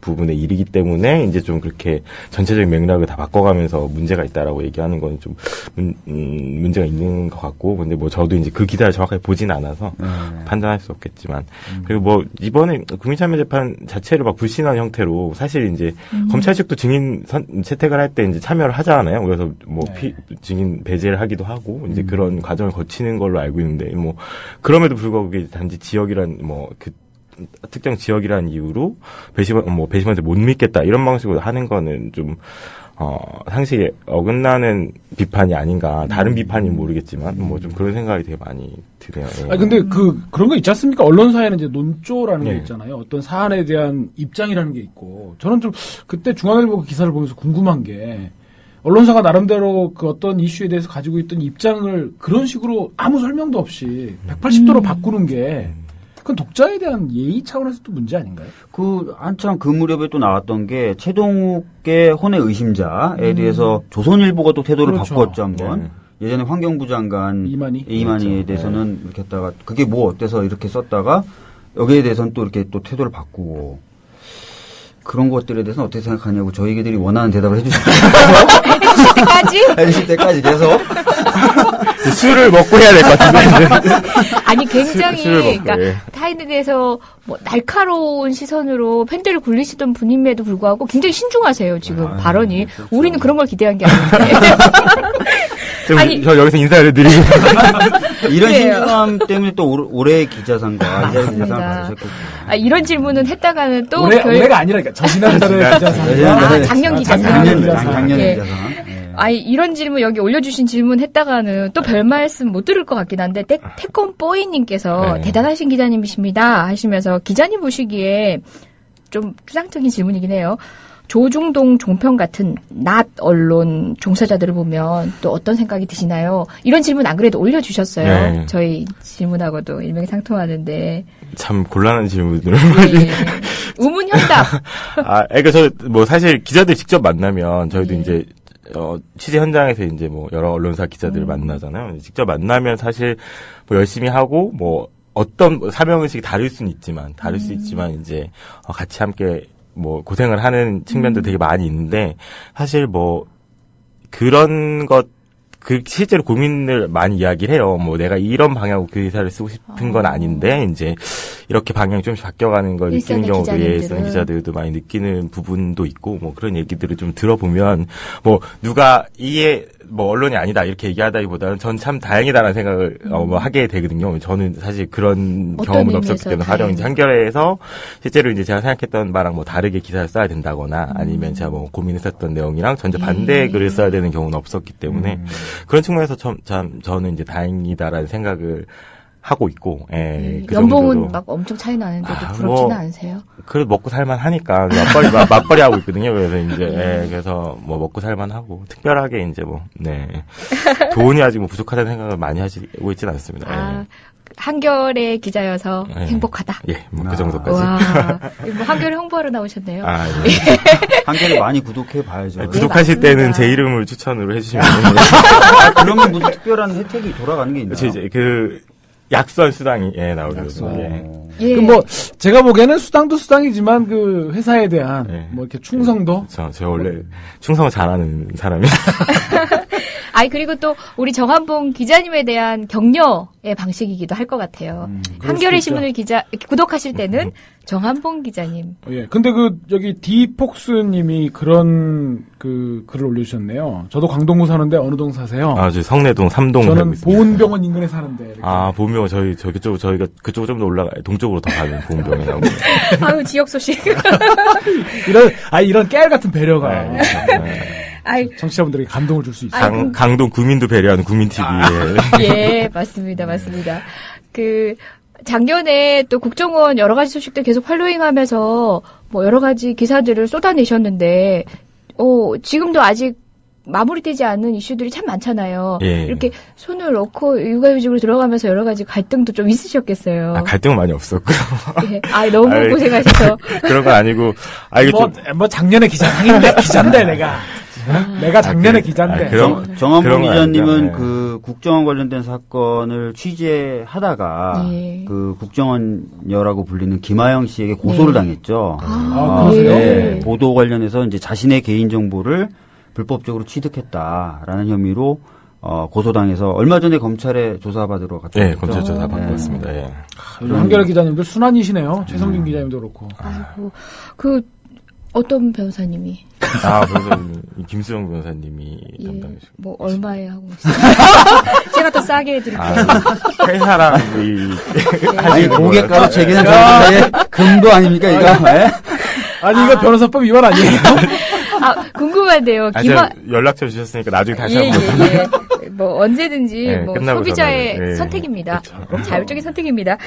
부분의 일이기 때문에 이제 좀 그렇게 전체적인 맥락을 다 바꿔가면서 문제가 있다라고 얘기하는 건 좀 문제가 있는 것 같고 근데 뭐 저도 이제 그 기사를 정확하게 보진 않아서 판단할 수 없겠지만 그리고 뭐 이번에 국민참여재판 자체를 막 불신한 형태로 사실 이제 검찰 측도 증인 채택을 할 때 이제 참여를 하잖아요. 그래서 뭐 증인 배제를 하기도 하고 이제 그런 과정을 거치는 걸로 알고 있는데 뭐 그럼에도 불구하고 그게 단지 지역이란 뭐 그 특정 지역이라는 이유로 배심원한테 못 믿겠다 이런 방식으로 하는 거는 좀 상식에 어긋나는 비판이 아닌가 다른 비판이 모르겠지만 뭐 좀 그런 생각이 되게 많이 드네요. 예. 아니 근데 그런 거 있지 않습니까? 언론사에는 이제 논조라는 게 있잖아요. 어떤 사안에 대한 입장이라는 게 있고 저는 좀 그때 중앙일보 기사를 보면서 궁금한 게 언론사가 나름대로 그 어떤 이슈에 대해서 가지고 있던 입장을 그런 식으로 아무 설명도 없이 180도로 바꾸는 게 그건 독자에 대한 예의 차원에서 또 문제 아닌가요? 한참 그 무렵에 또 나왔던 게 최동욱의 혼의 의심자에 대해서 조선일보가 또 태도를 바꿨죠, 한번. 예전에 환경부 장관 이만희에 대해서는 이렇게 했다가 그게 뭐 어때서 이렇게 썼다가 여기에 대해서는 또 이렇게 또 태도를 바꾸고 그런 것들에 대해서는 어떻게 생각하냐고 저희들이 원하는 대답을 해주실 때까지 계속 술을 먹고 해야 될 것 같은데. 아니 굉장히 그러니까 타인에 대해서 뭐 날카로운 시선으로 팬들을 굴리시던 분임에도 불구하고 굉장히 신중하세요 지금 발언이. 그렇죠. 우리는 그런 걸 기대한 게 아닌데. 아니, 저 여기서 인사를 드리고 이런 신중함 때문에 또 올해 기자상과 이자리 기자상 받으셨겠죠. 이런 질문은 했다가는 또 올해가 아니라 그러니까 지난달에 기자상. 작년 기자상. 작년 기자상. 이런 질문 여기 올려주신 질문 했다가는 또 별 말씀 못 들을 것 같긴 한데 태권뽀이님께서 대단하신 기자님이십니다 하시면서 기자님 보시기에 좀 추상적인 질문이긴 해요. 조중동 종편 같은 낫 언론 종사자들을 보면 또 어떤 생각이 드시나요? 이런 질문 안 그래도 올려주셨어요. 저희 질문하고도 일맥상통하는데. 참 곤란한 질문들을. 우문현답. 그러니까 저 뭐 사실 기자들 직접 만나면 저희도 이제 취재 현장에서 이제 뭐 여러 언론사 기자들을 만나잖아요. 직접 만나면 사실 뭐 열심히 하고 뭐 어떤 사명의식이 다를 수 있지만 이제 같이 함께 뭐 고생을 하는 측면도 되게 많이 있는데 사실 뭐 그런 것 실제로 고민을 많이 이야기를 해요. 뭐 내가 이런 방향으로 그 기사를 쓰고 싶은 건 아닌데 이제 이렇게 방향이 좀씩 바뀌어가는 걸 느끼는 경우도 일선 기자들도 많이 느끼는 부분도 있고 뭐 그런 얘기들을 좀 들어보면 뭐 누가 이게 뭐 언론이 아니다 이렇게 얘기하다기보다는 전 참 다행이다라는 생각을 뭐 하게 되거든요. 저는 사실 그런 경험은 없었기 때문에 가령 이제 한겨레에서 실제로 이제 제가 생각했던 바랑 뭐 다르게 기사를 써야 된다거나 아니면 제가 뭐 고민했었던 내용이랑 전혀 반대의 글을 써야 되는 경우는 없었기 때문에 그런 측면에서 참 저는 이제 다행이다라는 생각을 하고 있고, 예. 그 연봉은 정도로. 막 엄청 차이 나는데도 부럽지는 않으세요? 그래도 먹고 살만 하니까, 맞벌이 하고 있거든요. 그래서 이제, 예, 그래서 뭐 먹고 살만 하고, 특별하게 이제 뭐, 네. 돈이 아직 뭐 부족하다는 생각을 많이 하고 있지는 않습니다. 아, 한겨레 기자여서 행복하다. 예, 뭐 그 정도까지. 와, 뭐 한겨레 홍보하러 나오셨네요. 아, 예. 한겨레 많이 구독해 봐야죠. 네, 구독하실 때는 제 이름을 추천으로 해주시면 됩니다. 그러면 무슨 특별한 혜택이 돌아가는 게 있나요? 이제 약수한 수당이 나오거든요. 예. 뭐 제가 보기에는 수당도 수당이지만 그 회사에 대한 뭐 이렇게 충성도. 그렇죠. 제가 원래 충성을 잘하는 사람이에요. 아니 그리고 또 우리 정한봉 기자님에 대한 격려의 방식이기도 할 것 같아요. 한겨레 신문을 구독하실 때는 정한봉 기자님. 예. 근데 여기 디폭스님이 그런 글을 올려주셨네요. 저도 강동구 사는데 어느 동 사세요? 아, 저 성내동 3동. 저는 보은병원 인근에 사는데. 이렇게. 아, 보은병원 저희가 그쪽으로 좀 더 동쪽으로 더 가면 보은병원이라고. 아유, 지역 소식. 이런 깨알 같은 배려가. 아이, 청취자분들에게 감동을 줄 수 있어요. 강동 구민도 배려하는 구민TV에. 예, 맞습니다. 작년에 또 국정원 여러 가지 소식들 계속 팔로잉 하면서 뭐 여러 가지 기사들을 쏟아내셨는데, 지금도 아직 마무리되지 않은 이슈들이 참 많잖아요. 예. 이렇게 손을 넣고 육아휴직으로 들어가면서 여러 가지 갈등도 좀 있으셨겠어요. 갈등은 많이 없었고요. 예. 너무 고생하셔서. 그런 건 아니고. 뭐 작년에 기자인데 내가 작년에 기자인데. 정한봉 기자님은 그 국정원 관련된 사건을 취재하다가 그 국정원녀라고 불리는 김하영 씨에게 고소를 당했죠. 그래요? 보도 관련해서 이제 자신의 개인 정보를 불법적으로 취득했다라는 혐의로 고소당해서 얼마 전에 검찰에 조사받으러 갔다 왔죠. 네, 검찰 조사 받고 왔습니다. 예. 한겨레 기자님들 순환이시네요. 최성준 기자님도 그렇고. 아이고, 어떤 변호사님이? 변호사님, 김수영 변호사님이 담당이시고. 뭐, 얼마에 하고 있어요? 제가 더 싸게 해드릴게요. 회사랑 아니, 고객가로 책임은 사이에 금도 아닙니까, 이거? 아니, 이거 변호사법 위반 아니에요? 궁금한데요. 연락처 주셨으니까 나중에 다시 한번. 뭐, 언제든지, 소비자의 선택입니다. 그렇죠. 자율적인 선택입니다.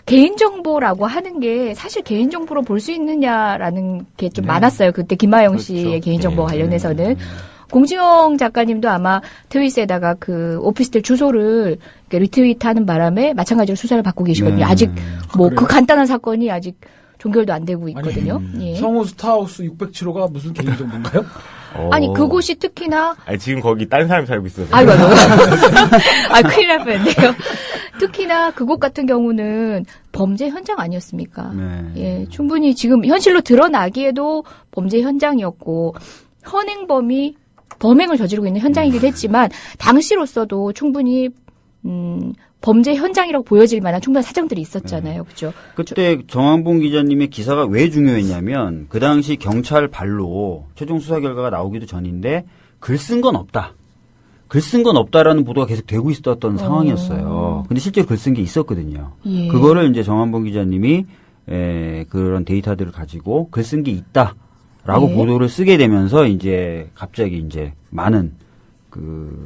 개인정보라고 하는 게 사실 개인정보로 볼 수 있느냐라는 게 좀 많았어요. 그때 김하영 씨의 개인정보 관련해서는. 공지영 작가님도 아마 트윗에다가 오피스텔 주소를 리트윗하는 바람에 마찬가지로 수사를 받고 계시거든요. 아직 그 간단한 사건이 아직 종결도 안 되고 있거든요. 성우 스타하우스 607호가 무슨 개인정보인가요? 아니 그곳이 특히나 지금 거기 딴 사람이 살고 있어서. 아이고 큰일 날 뻔했네요. 특히나 그곳 같은 경우는 범죄 현장 아니었습니까? 예, 충분히 지금 현실로 드러나기에도 범죄 현장이었고 현행범이 범행을 저지르고 있는 현장이기도 했지만 당시로서도 충분히 범죄 현장이라고 보여질 만한 충분한 사정들이 있었잖아요. 그렇죠? 그때 정한봉 기자님의 기사가 왜 중요했냐면 그 당시 경찰 발로 최종 수사 결과가 나오기도 전인데 글 쓴 건 없다. 글 쓴 건 없다라는 보도가 계속 되고 있었던 상황이었어요. 근데 실제로 글 쓴 게 있었거든요. 예. 그거를 이제 정한봉 기자님이 그런 데이터들을 가지고 글 쓴 게 있다라고 보도를 쓰게 되면서 이제 갑자기 이제 많은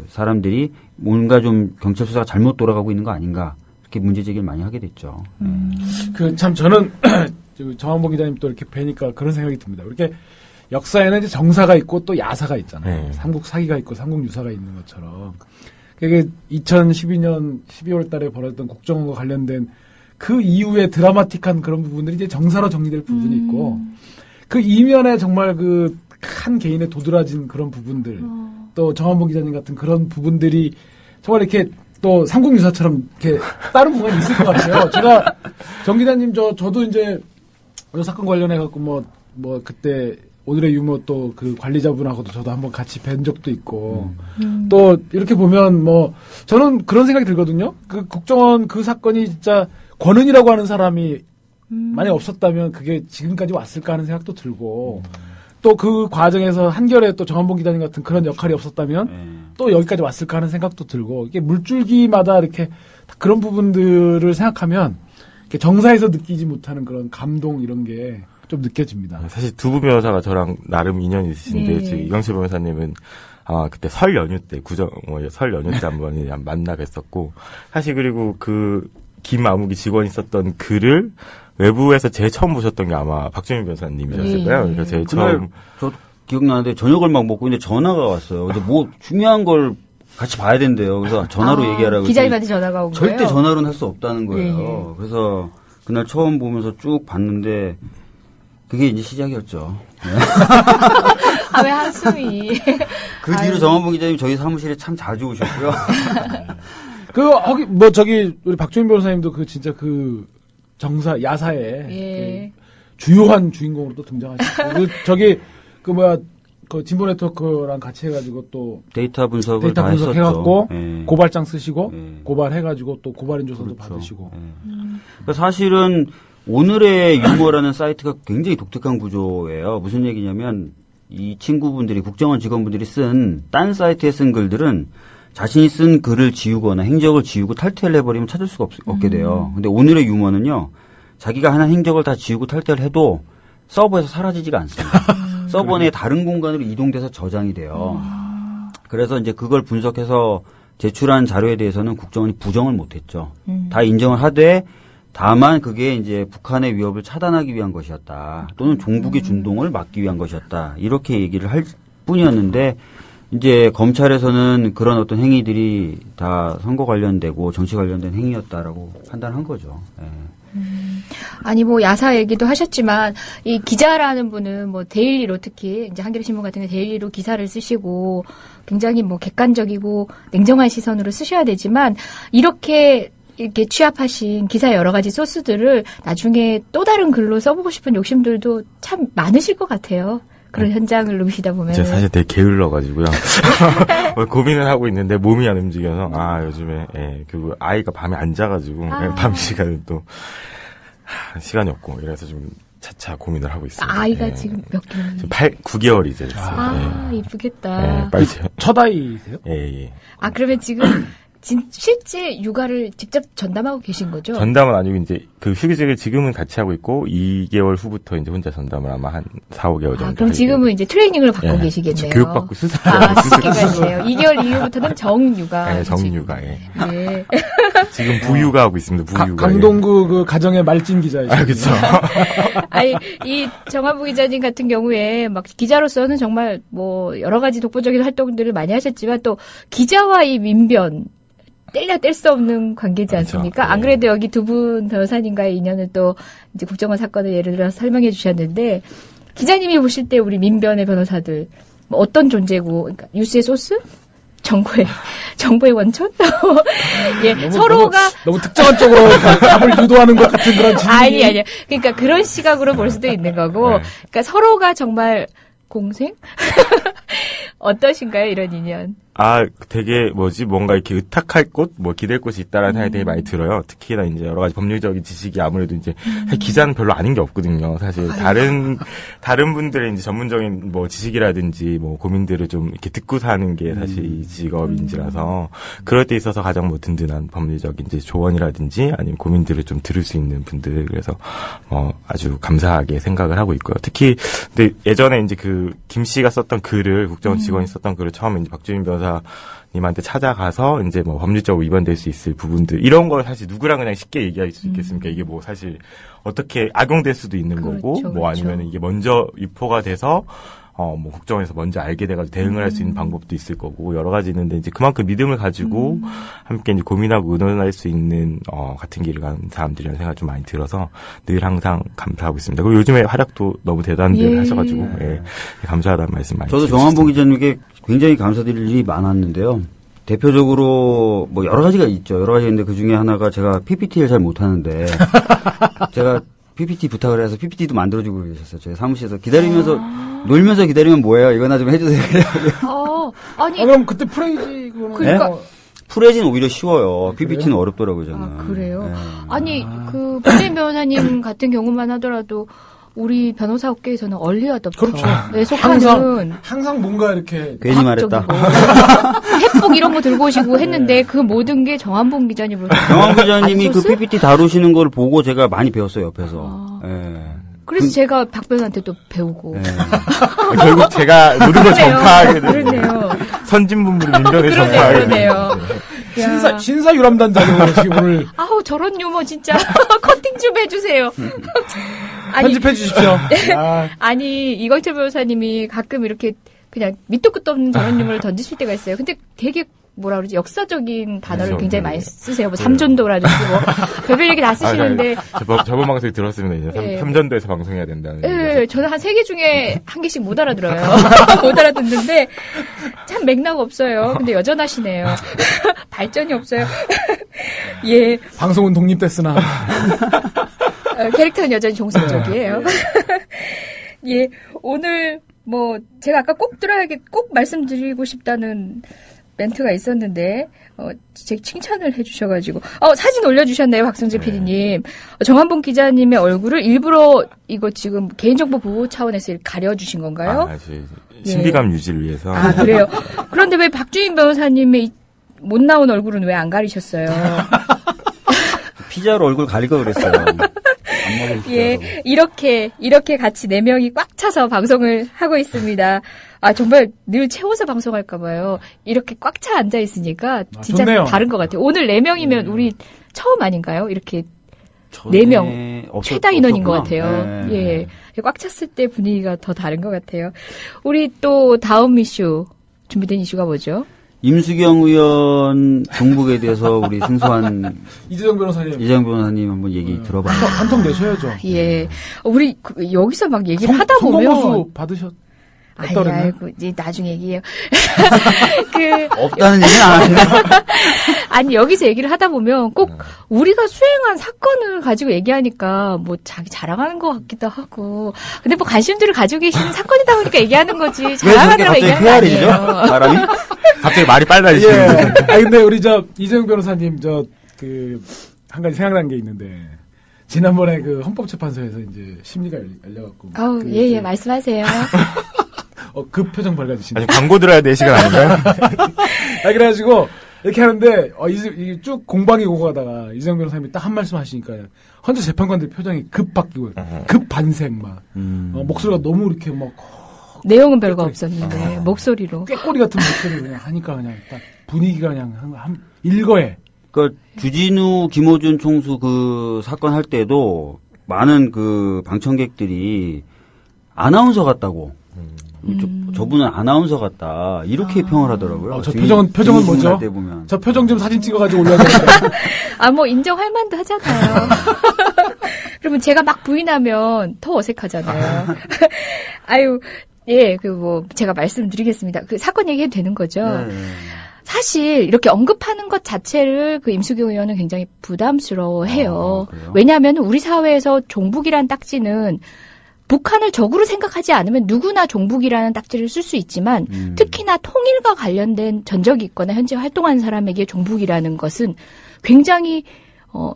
사람들이 뭔가 좀 경찰 수사가 잘못 돌아가고 있는 거 아닌가 이렇게 문제 제기를 많이 하게 됐죠. 참 저는 정한봉 기자님 또 이렇게 뵈니까 그런 생각이 듭니다. 이렇게 역사에는 이제 정사가 있고 또 야사가 있잖아요. 삼국 사기가 있고 삼국 유사가 있는 것처럼. 그게 2012년 12월 달에 벌어졌던 국정원과 관련된 그 이후에 드라마틱한 그런 부분들이 이제 정사로 정리될 부분이 있고 그 이면에 정말 한 개인의 도드라진 그런 부분들, 또 정한봉 기자님 같은 그런 부분들이 정말 이렇게 또 삼국유사처럼 이렇게 다른 부분이 있을 것 같아요. 제가 정 기자님 저도 이제 이 사건 관련해 갖고 뭐 그때 오늘의 유머 또 그 관리자분하고도 저도 한번 같이 뵌 적도 있고 또 이렇게 보면 뭐 저는 그런 생각이 들거든요. 그 국정원 그 사건이 진짜 권은이라고 하는 사람이 만약 없었다면 그게 지금까지 왔을까 하는 생각도 들고 또 그 과정에서 한결에 또 정한봉 기자님 같은 그런 역할이 없었다면 또 여기까지 왔을까 하는 생각도 들고 이게 물줄기마다 이렇게 그런 부분들을 생각하면 이렇게 정사에서 느끼지 못하는 그런 감동 이런 게 좀 느껴집니다. 사실 두 분 변호사가 저랑 나름 인연이 있으신데 네. 지금 이광실 변호사님은 아마 그때 설 연휴 때 설 연휴 때 한번 만나 뵀었고 사실 그리고 그 김아무기 직원이 썼던 글을 외부에서 제일 처음 보셨던 게 아마 박주민 변호사님이셨을 거예요. 그러니까 제일 처음 저 기억나는데 저녁을 막 먹고 있는데 전화가 왔어요. 근데 뭐 중요한 걸 같이 봐야 된대요. 그래서 전화로 얘기하라고. 기자님한테 전화가 온 거예요? 절대 전화로는 할 수 없다는 거예요. 네. 그래서 그날 처음 보면서 쭉 봤는데 그게 이제 시작이었죠. 아, 왜 한숨이. 그 뒤로 정한봉 기자님 저희 사무실에 참 자주 오셨고요. 우리 박주민 변호사님도 그 진짜 그 정사, 야사에 예. 그 주요한 주인공으로 또 등장하셨고. 그 진보 네트워크랑 같이 해가지고 또 데이터 분석을 데이터 다 했었죠. 분석해갖고 예. 고발장 쓰시고 예. 고발해가지고 또 고발인 조서도 그렇죠. 받으시고. 예. 그러니까 사실은 오늘의 유머라는 사이트가 굉장히 독특한 구조예요. 무슨 얘기냐면 이 친구분들이 국정원 직원분들이 쓴 딴 사이트에 쓴 글들은 자신이 쓴 글을 지우거나 행적을 지우고 탈퇴를 해버리면 찾을 수가 없게 돼요. 근데 오늘의 유머는요. 자기가 하는 행적을 다 지우고 탈퇴를 해도 서버에서 사라지지가 않습니다. 서버 내 다른 공간으로 이동돼서 저장이 돼요. 그래서 이제 그걸 분석해서 제출한 자료에 대해서는 국정원이 부정을 못했죠. 다 인정을 하되 다만 그게 이제 북한의 위협을 차단하기 위한 것이었다. 또는 종북의 준동을 막기 위한 것이었다. 이렇게 얘기를 할 뿐이었는데 이제 검찰에서는 그런 어떤 행위들이 다 선거 관련되고 정치 관련된 행위였다라고 판단한 거죠. 예. 아니 뭐 야사 얘기도 하셨지만 이 기자라는 분은 뭐 데일리로 특히 이제 한겨레신문 같은 게 데일리로 기사를 쓰시고 굉장히 뭐 객관적이고 냉정한 시선으로 쓰셔야 되지만 이렇게 취합하신 기사 여러 가지 소스들을 나중에 또 다른 글로 써보고 싶은 욕심들도 참 많으실 것 같아요. 그런 현장을 누비시다 보면. 제가 사실 되게 게을러가지고요. 고민을 하고 있는데 몸이 안 움직여서 요즘에 그리고 아이가 밤에 안 자가지고 밤 시간에 또 시간이 없고 이래서 좀 차차 고민을 하고 있습니다. 아이가 지금 몇 개월? 9개월이 이제 됐어요. 이쁘겠다. 빨리 첫 아이세요? 예. 그러면 지금 실제 육아를 직접 전담하고 계신 거죠? 전담은 아니고 이제 그 휴직을 지금은 같이 하고 있고 2개월 후부터 이제 혼자 전담을 아마 한 4, 5개월 정도. 그럼 지금은 이제 트레이닝을 받고 계시겠네요. 교육받고 수습을 수습기간이네요. 2개월 이후부터는 정육아. 네, 정육아. 예. 네. 지금 부육아하고 있습니다. 부육아. 강동구 그 가정의 말진 기자이시죠. 그렇죠. 아니 이 정한부 기자님 같은 경우에 막 기자로서는 정말 뭐 여러 가지 독보적인 활동들을 많이 하셨지만 또 기자와 이 민변 뗄래야 뗄 수 없는 관계지 않습니까? 그렇죠. 안 그래도 여기 두 분 변호사님과의 인연을 또 이제 국정원 사건을 예를 들어서 설명해 주셨는데 기자님이 보실 때 우리 민변의 변호사들 뭐 어떤 존재고 그러니까 뉴스의 소스? 정보의 원천? 예, 서로가 너무 특정한 쪽으로 답을 유도하는 것 같은 그런 질문이. 아니. 그러니까 그런 시각으로 볼 수도 있는 거고, 그러니까 서로가 정말 공생? 어떠신가요, 이런 인연? 되게 뭔가 이렇게 의탁할 곳, 기댈 곳이 있다라는 생각이 되게 많이 들어요. 특히나 이제 여러 가지 법률적인 지식이 아무래도 이제 기자는 별로 아닌 게 없거든요. 사실 다른 분들의 이제 전문적인 지식이라든지 고민들을 좀 이렇게 듣고 사는 게 사실 이 직업인지라서 그럴 때 있어서 가장 든든한 법률적인 이제 조언이라든지 아니면 고민들을 좀 들을 수 있는 분들 그래서 아주 감사하게 생각을 하고 있고요. 특히 근데 예전에 이제 그 김 씨가 썼던 글을 국정원 직원이 썼던 글을 처음에 이제 박주민 변호사님한테 찾아가서 이제 법률적으로 위반될 수 있을 부분들 이런 걸 사실 누구랑 그냥 쉽게 얘기할 수 있겠습니까? 이게 사실 어떻게 악용될 수도 있는 거고 그렇죠. 아니면 이게 먼저 유포가 돼서 뭐 국정원에서 먼저 알게 돼가지고 대응을 할 수 있는 방법도 있을 거고 여러 가지 있는데 이제 그만큼 믿음을 가지고 함께 이제 고민하고 의논할 수 있는 같은 길을 가는 사람들이라는 생각이 좀 많이 들어서 늘 항상 감사하고 있습니다. 그리고 요즘에 활약도 너무 대단한 데 하셔가지고 감사하다는 말씀 많이 저도 정한봉 기자님께 굉장히 감사드릴 일이 많았는데요. 대표적으로 뭐 여러 가지가 있죠. 여러 가지가 있는데 그 중에 하나가 제가 PPT를 잘 못하는데 제가 PPT 부탁을 해서 PPT도 만들어주고 계셨어요. 저희 사무실에서 기다리면서 놀면서 기다리면 뭐예요? 이거나 좀 해주세요. 아니 그럼 그때 프레이지 그거는 그러니까 네? 프레지는 오히려 쉬워요. PPT는 어렵더라고요, 저는. 아, 그래요? 네. 아니, 그, 박주민 변호사님 같은 경우만 하더라도, 우리 변호사 업계에서는 얼리 어댑터. 그렇죠. 에 속하는. 항상 뭔가 이렇게. 괜히 말했다. 햇복 이런 거 들고 오시고 했는데, 그 모든 게 정한봉 기자님으로. 정한봉 기자님이 그 PPT 다루시는 걸 보고 제가 많이 배웠어요, 옆에서. 그래서 제가 박 변호사한테 또 배우고. 결국 제가 모든 걸 전파하게 되는. 그러네요. 선진분들을 민변에 전파하게 그러네요. 신사 유람단장으로 지금 오늘. 아우, 저런 유머 진짜. 커팅 좀 해주세요. 편집해 주십시오. 아니, 이광철 변호사님이 가끔 이렇게 그냥 밑도 끝도 없는 저런 유머를 던지실 때가 있어요. 근데 되게 뭐라 그러지, 역사적인 단어를 그렇죠. 굉장히 많이 쓰세요. 뭐 삼전도라든지 뭐 별별 얘기 다 쓰시는데. 저번 방송에 들었으면 이제 삼전도에서 방송해야 된다는. 예, 저는 한 3개 중에 한 개씩 못 알아들어요. 못 알아듣는데 참 맥락 없어요. 근데 여전하시네요. 발전이 없어요. 예. 방송은 독립됐으나. 캐릭터는 여전히 종색적이에요. 예, 오늘 뭐 제가 아까 꼭 말씀드리고 싶다는 멘트가 있었는데 제 칭찬을 해주셔가지고 사진 올려주셨네요, 박성재 PD님. 정한봉 기자님의 얼굴을 일부러 이거 지금 개인정보 보호 차원에서 가려주신 건가요? 신비감 유지를 위해서. 아, 그래요. 그런데 왜 박주민 변호사님의 못 나온 얼굴은 왜 안 가리셨어요? 피자로 얼굴 가릴 걸 그랬어요. 예, 이렇게 같이 4명이 꽉 차서 방송을 하고 있습니다. 아, 정말 늘 채워서 방송할까봐요. 이렇게 꽉 차 앉아있으니까 진짜 좋네요. 다른 것 같아요. 오늘 4명이면 우리 처음 아닌가요? 이렇게 4명. 최다 인원인 것 같아요. 예. 꽉 찼을 때 분위기가 더 다른 것 같아요. 우리 또 다음 이슈, 준비된 이슈가 뭐죠? 임수경 의원 종북에 대해서 우리 순수한 이재정 변호사님 한번 얘기 들어봐요. 한통 내셔야죠. 예. 우리 여기서 막 얘기를 하다 보면 성공고수 아이고, 이제 나중에 얘기해요. 없다는 얘기는 안 하는데. 아니, 여기서 얘기를 하다 보면 꼭 우리가 수행한 사건을 가지고 얘기하니까 뭐 자기 자랑하는 것 같기도 하고. 근데 뭐 관심들을 가지고 계시는 사건이다 보니까 얘기하는 거지. 자랑하느라고 얘기하는 거 아니에요. 사람이? 갑자기 말이 빨라지시는 예. 아니, 근데 우리 이재용 변호사님 한 가지 생각난 게 있는데. 지난번에 헌법재판소에서 이제 심리가 열려갖고. 예, 말씀하세요. 급 표정 밝아지시네. 아니, 광고 들어야 될 시간 아닌가요? 그래가지고, 이렇게 하는데, 이게 쭉 공방이 오고 가다가, 이재용 변호사님이 딱 한 말씀 하시니까, 헌재 재판관들 표정이 급 바뀌고, 급 반색, 목소리가 너무 이렇게 내용은 별거 없었는데, 목소리로. 꾀꼬리 같은 목소리로 그냥 하니까 그냥 딱 분위기가 그냥 일거에. 주진우, 김호준 총수 사건 할 때도 많은 방청객들이 아나운서 같다고. 저분은 아나운서 같다. 이렇게 평을 하더라고요. 저 표정은 뭐죠? 저 표정 좀 사진 찍어가지고 올려야 되는데. 뭐 인정할 만도 하잖아요. 그러면 제가 막 부인하면 더 어색하잖아요. 아유, 예, 제가 말씀드리겠습니다. 사건 얘기해도 되는 거죠? 네. 사실 이렇게 언급하는 것 자체를 임수경 의원은 굉장히 부담스러워해요. 왜냐하면 우리 사회에서 종북이란 딱지는 북한을 적으로 생각하지 않으면 누구나 종북이라는 딱지를 쓸 수 있지만 특히나 통일과 관련된 전적이 있거나 현재 활동하는 사람에게 종북이라는 것은 굉장히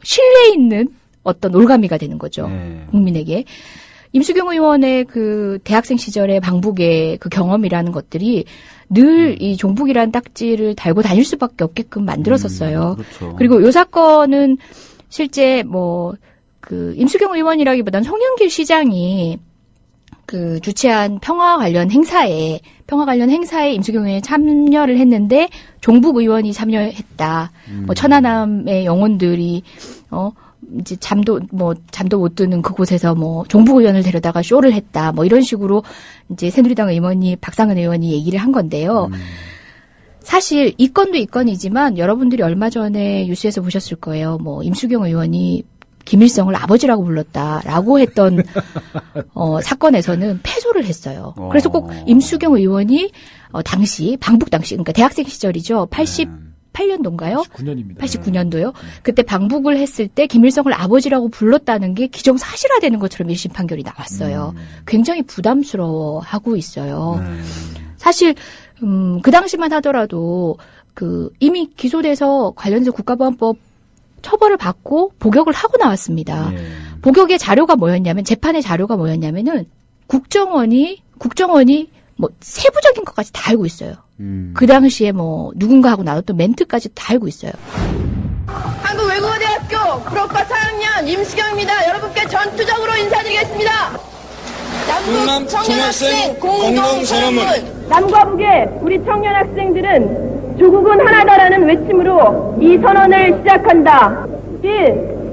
신뢰 있는 어떤 올가미가 되는 거죠. 국민에게. 임수경 의원의 대학생 시절의 방북의 경험이라는 것들이 늘 이 종북이라는 딱지를 달고 다닐 수밖에 없게끔 만들었었어요. 그렇죠. 그리고 이 사건은 실제 임수경 의원이라기보다는 송영길 시장이 주최한 평화 관련 행사에 임수경 의원이 참여를 했는데 종북 의원이 참여했다. 천안함의 영혼들이 이제 잠도 못 드는 그곳에서 뭐 종북 의원을 데려다가 쇼를 했다. 뭐 이런 식으로 이제 새누리당 의원이 박상은 의원이 얘기를 한 건데요. 사실 이 건도 이 건이지만 여러분들이 얼마 전에 뉴스에서 보셨을 거예요. 뭐 임수경 의원이 김일성을 아버지라고 불렀다라고 했던 사건에서는 패소를 했어요. 그래서 꼭 임수경 의원이 당시 방북 당시 그러니까 대학생 시절이죠. 88년도인가요? 89년입니다. 89년도요. 그때 방북을 했을 때 김일성을 아버지라고 불렀다는 게 기정사실화되는 것처럼 1심 판결이 나왔어요. 굉장히 부담스러워하고 있어요. 사실 그 당시만 하더라도 이미 기소돼서 관련해서 국가보안법 처벌을 받고 복역을 하고 나왔습니다. 복역의 자료가 뭐였냐면 재판의 자료가 뭐였냐면은 국정원이 뭐 세부적인 것까지 다 알고 있어요. 그 당시에 뭐 누군가하고 나눴던 멘트까지 다 알고 있어요. 한국외국어대학교 불어과 4학년 임수경입니다. 여러분께 전투적으로 인사드리겠습니다. 남북 청년학생 공동선언문. 남과 북의 우리 청년 학생들은 조국은 하나다라는 외침으로 이 선언을 시작한다. 1.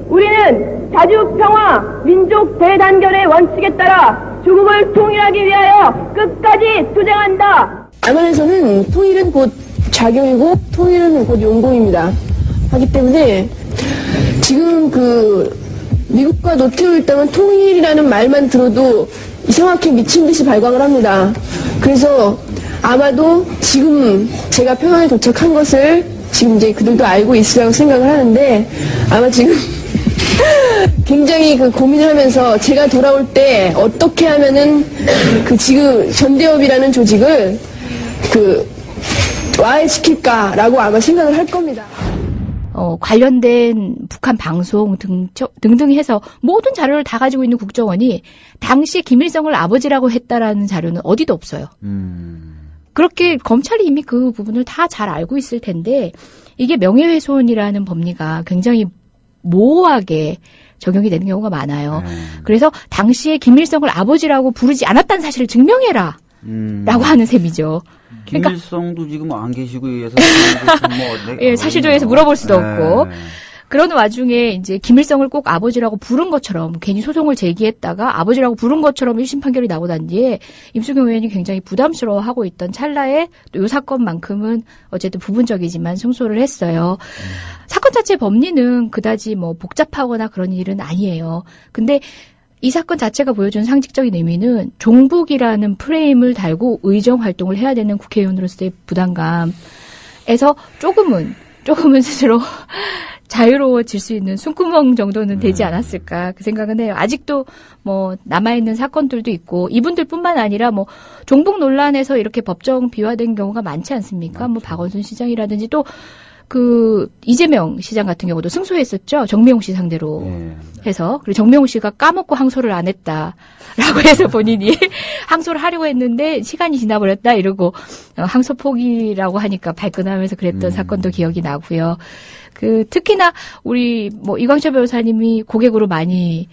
우리는 자주 평화, 민족 대단결의 원칙에 따라 조국을 통일하기 위하여 끝까지 투쟁한다. 남한에서는 통일은 곧 자경이고 통일은 곧 용공입니다. 하기 때문에 지금 미국과 노태우 일당은 통일이라는 말만 들어도 이상하게 미친 듯이 발광을 합니다. 그래서 아마도 지금 제가 평양에 도착한 것을 지금 이제 그들도 알고 있으라고 생각을 하는데 아마 지금 굉장히 고민을 하면서 제가 돌아올 때 어떻게 하면은 지금 전대협이라는 조직을 와해시킬까라고 아마 생각을 할 겁니다. 관련된 북한 방송 등등 해서 모든 자료를 다 가지고 있는 국정원이 당시 김일성을 아버지라고 했다라는 자료는 어디도 없어요. 그렇게 검찰이 이미 그 부분을 다 잘 알고 있을 텐데 이게 명예훼손이라는 법리가 굉장히 모호하게 적용이 되는 경우가 많아요. 그래서 당시에 김일성을 아버지라고 부르지 않았다는 사실을 증명해라 라고 하는 셈이죠. 김일성도 지금 안 계시고 해서 예, 사실조에서 물어볼 수도 없고 그런 와중에 이제 김일성을 꼭 아버지라고 부른 것처럼 괜히 소송을 제기했다가 아버지라고 부른 것처럼 1심 판결이 나고 난 뒤에 임수경 의원이 굉장히 부담스러워하고 있던 찰나에 또 이 사건만큼은 어쨌든 부분적이지만 승소를 했어요. 사건 자체 법리는 그다지 뭐 복잡하거나 그런 일은 아니에요. 근데 이 사건 자체가 보여준 상징적인 의미는 종북이라는 프레임을 달고 의정 활동을 해야 되는 국회의원으로서의 부담감에서 조금은 스스로 자유로워질 수 있는 숨구멍 정도는 되지 않았을까 그 생각은 해요. 아직도 뭐 남아있는 사건들도 있고 이분들뿐만 아니라 뭐 종북 논란에서 이렇게 법정 비화된 경우가 많지 않습니까? 뭐 박원순 시장이라든지 또 이재명 시장 같은 경우도 승소했었죠. 정미용 씨 상대로 해서. 그리고 정미용 씨가 까먹고 항소를 안 했다라고 해서 본인이 항소를 하려고 했는데 시간이 지나버렸다 이러고 항소 포기라고 하니까 발끈하면서 그랬던 사건도 기억이 나고요. 특히나 우리 이광철 변호사님이 고객으로 많이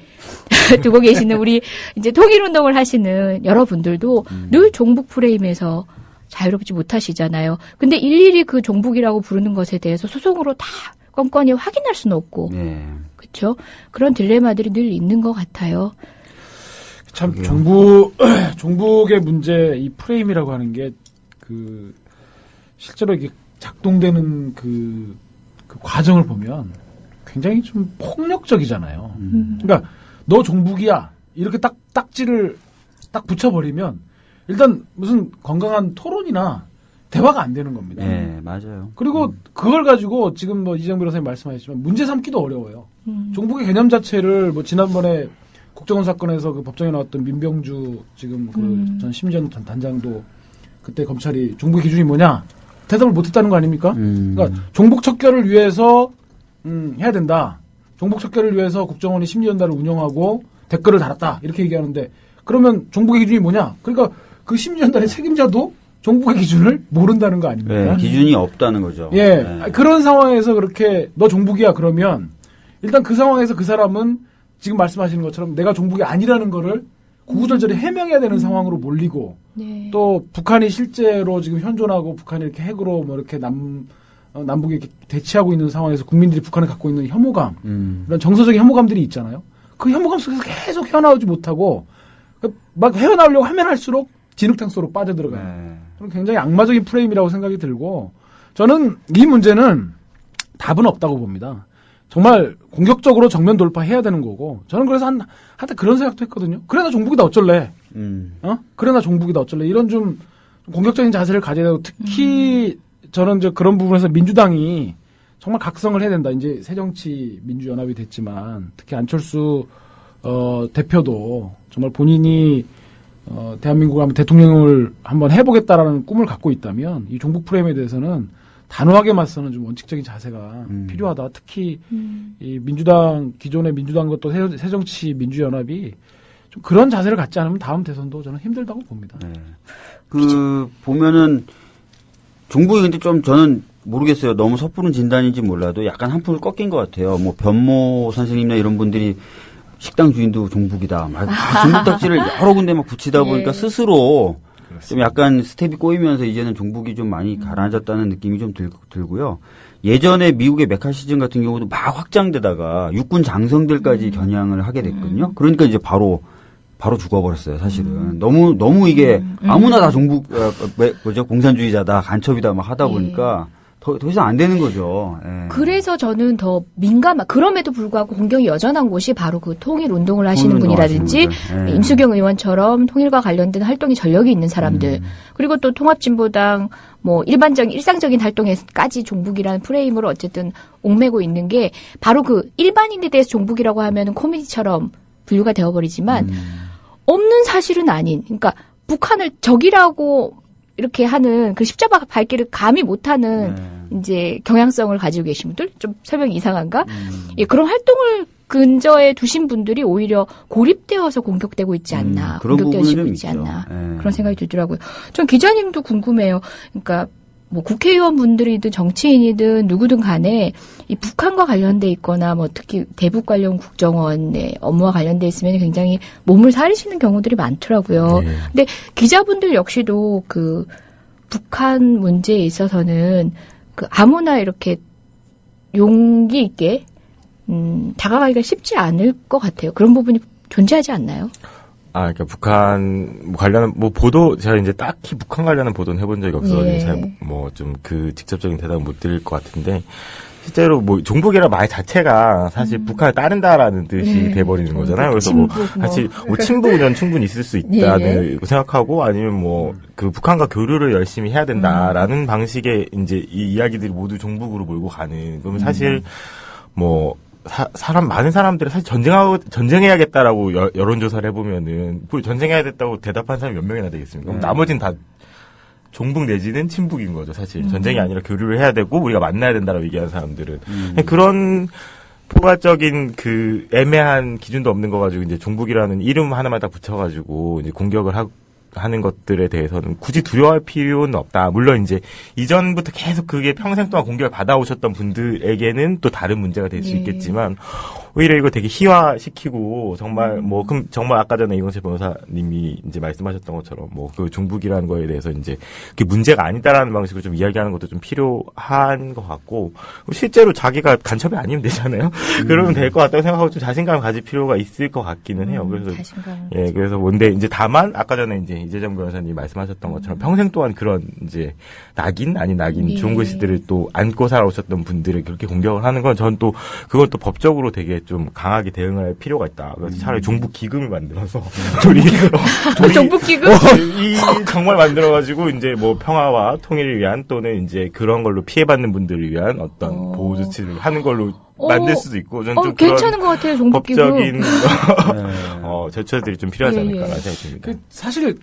두고 계시는 우리 이제 통일운동을 하시는 여러분들도 늘 종북 프레임에서 자유롭지 못하시잖아요. 근데 일일이 그 종북이라고 부르는 것에 대해서 소송으로 다 껌껌이 확인할 수는 없고. 그렇죠? 그런 딜레마들이 늘 있는 것 같아요. 참 종북의 문제 이 프레임이라고 하는 게 실제로 이게 작동되는 그 과정을 보면 굉장히 좀 폭력적이잖아요. 그러니까 너 종북이야 이렇게 딱지를 딱 붙여버리면 일단 무슨 건강한 토론이나 대화가 안 되는 겁니다. 네, 맞아요. 그리고 그걸 가지고 지금 이재정 변호사님 말씀하셨지만 문제 삼기도 어려워요. 종북의 개념 자체를 지난번에 국정원 사건에서 법정에 나왔던 민병주 지금 전 심지어 전 단장도 그때 검찰이 종북의 기준이 뭐냐 대답을 못했다는 거 아닙니까? 그러니까 종북 척결을 위해서 해야 된다. 종북 척결을 위해서 국정원이 심리전단을 운영하고 댓글을 달았다 이렇게 얘기하는데 그러면 종북의 기준이 뭐냐? 그러니까 그 심리전단의 책임자도 종북의 기준을 모른다는 거 아닙니까? 네, 기준이 없다는 거죠. 예, 네. 그런 상황에서 그렇게 너 종북이야 그러면 일단 그 상황에서 그 사람은 지금 말씀하시는 것처럼 내가 종북이 아니라는 거를 구구절절히 해명해야 되는 상황으로 몰리고 또 북한이 실제로 지금 현존하고 북한이 이렇게 핵으로 이렇게 남북이 이렇게 대치하고 있는 상황에서 국민들이 북한에 갖고 있는 혐오감, 이런 정서적인 혐오감들이 있잖아요. 그 혐오감 속에서 계속 헤어나오지 못하고 막 헤어나오려고 하면 할수록 진흙탕 속으로 빠져들어가요. 그럼 굉장히 악마적인 프레임이라고 생각이 들고 저는 이 문제는 답은 없다고 봅니다. 정말 공격적으로 정면 돌파해야 되는 거고 저는 그래서 한때 그런 생각도 했거든요. 그래 나 종북이다 어쩔래? 그래 나 종북이다 어쩔래? 이런 좀 공격적인 자세를 가져야 되고 특히 저는 이제 그런 부분에서 민주당이 정말 각성을 해야 된다. 이제 새정치민주연합이 됐지만 특히 안철수 대표도 정말 본인이 대한민국을 한번 대통령을 한번 해보겠다라는 꿈을 갖고 있다면 이 종북 프레임에 대해서는 단호하게 맞서는 좀 원칙적인 자세가 필요하다. 특히 이 민주당 기존의 민주당과 또 새정치민주연합이 좀 그런 자세를 갖지 않으면 다음 대선도 저는 힘들다고 봅니다. 네. 보면은 종북이 근데 좀 저는 모르겠어요. 너무 섣부른 진단인지 몰라도 약간 한풀 꺾인 것 같아요. 뭐 변모 선생님이나 이런 분들이 식당 주인도 종북이다. 종북 딱지를 여러 군데 막 붙이다 보니까 스스로 좀 약간 스텝이 꼬이면서 이제는 종북이 좀 많이 가라앉았다는 느낌이 좀 들고요. 예전에 미국의 메카시즘 같은 경우도 막 확장되다가 육군 장성들까지 겨냥을 하게 됐거든요. 그러니까 이제 바로 죽어버렸어요, 사실은. 너무 이게 아무나 다 종북, 공산주의자다, 간첩이다 막 하다 보니까 더 이상 안 되는 거죠. 예. 그래서 저는 더 그럼에도 불구하고 공경이 여전한 곳이 바로 그 통일 운동을 하시는 분이라든지 임수경 의원처럼 통일과 관련된 활동에 전력이 있는 사람들 그리고 또 통합진보당 뭐 일상적인 활동에까지 종북이라는 프레임으로 어쨌든 옥매고 있는 게 바로 그 일반인에 대해서 종북이라고 하면은 코미디처럼 분류가 되어버리지만 없는 사실은 아닌 그러니까 북한을 적이라고 이렇게 하는 그 십자가 밟기를 감히 못하는 이제 경향성을 가지고 계신 분들 좀 설명이 이상한가? 예, 그런 활동을 근저에 두신 분들이 오히려 고립되어서 공격되고 있지 않나, 공격되어지고 있지 않나 그런 생각이 들더라고요. 전 기자님도 궁금해요. 그러니까 뭐 국회의원분들이든 정치인이든 누구든 간에 이 북한과 관련돼 있거나 뭐 특히 대북 관련 국정원의 업무와 관련돼 있으면 굉장히 몸을 사리시는 경우들이 많더라고요. 근데 기자분들 역시도 그 북한 문제에 있어서는 그 아무나 이렇게 용기 있게 다가가기가 쉽지 않을 것 같아요. 그런 부분이 존재하지 않나요? 그러니까 북한 관련 보도 제가 이제 딱히 북한 관련한 보도는 해본 적이 없어서 잘 좀 그 직접적인 대답은 못 드릴 것 같은데 실제로 종북이라는 말 자체가 사실 북한을 따른다라는 뜻이 돼버리는 거잖아요. 그래서 사실 친북은 충분히 있을 수 있다는 생각하고 아니면 그 북한과 교류를 열심히 해야 된다라는 방식의 이제 이 이야기들이 모두 종북으로 몰고 가는 그러면 사실 많은 사람들이 사실 전쟁해야겠다라고 여론조사를 해보면은, 전쟁해야 됐다고 대답한 사람이 몇 명이나 되겠습니까? 그럼 나머지는 다 종북 내지는 친북인 거죠, 사실. 전쟁이 아니라 교류를 해야 되고, 우리가 만나야 된다라고 얘기하는 사람들은. 그런 포괄적인 그 애매한 기준도 없는 거 가지고 이제 종북이라는 이름 하나만 다 붙여가지고 이제 공격을 하는 것들에 대해서는 굳이 두려워할 필요는 없다. 물론 이제 이전부터 계속 그게 평생 동안 공격을 받아오셨던 분들에게는 또 다른 문제가 될 수 있겠지만 오히려 이거 되게 희화시키고 정말 그럼 정말 아까 전에 이광철 변호사님이 이제 말씀하셨던 것처럼 그 종북이라는 거에 대해서 이제 그게 문제가 아니다라는 방식으로 좀 이야기하는 것도 좀 필요한 것 같고 실제로 자기가 간첩이 아니면 되잖아요. 그러면 될 것 같다고 생각하고 좀 자신감을 가질 필요가 있을 것 같기는 해요. 그래서 그래서 뭔데 이제 다만 아까 전에 이제 이재정 변호사님이 말씀하셨던 것처럼 평생 동안 그런 이제 낙인 좋은 글씨들을 또 안고 살아오셨던 분들을 그렇게 공격을 하는 건 전 또 그건 또 법적으로 되게 좀 강하게 대응을 할 필요가 있다. 그래서 차라리 종북 기금을 만들어서 종북 기금 정말 만들어가지고 이제 평화와 통일을 위한 또는 이제 그런 걸로 피해받는 분들을 위한 어떤 보호 조치를 하는 걸로 만들 수도 있고 저는 좀 괜찮은 것 같아요. 종북 기금 법적인 절차들이 좀 필요하지 않을까라는 생각이 듭니다. 사실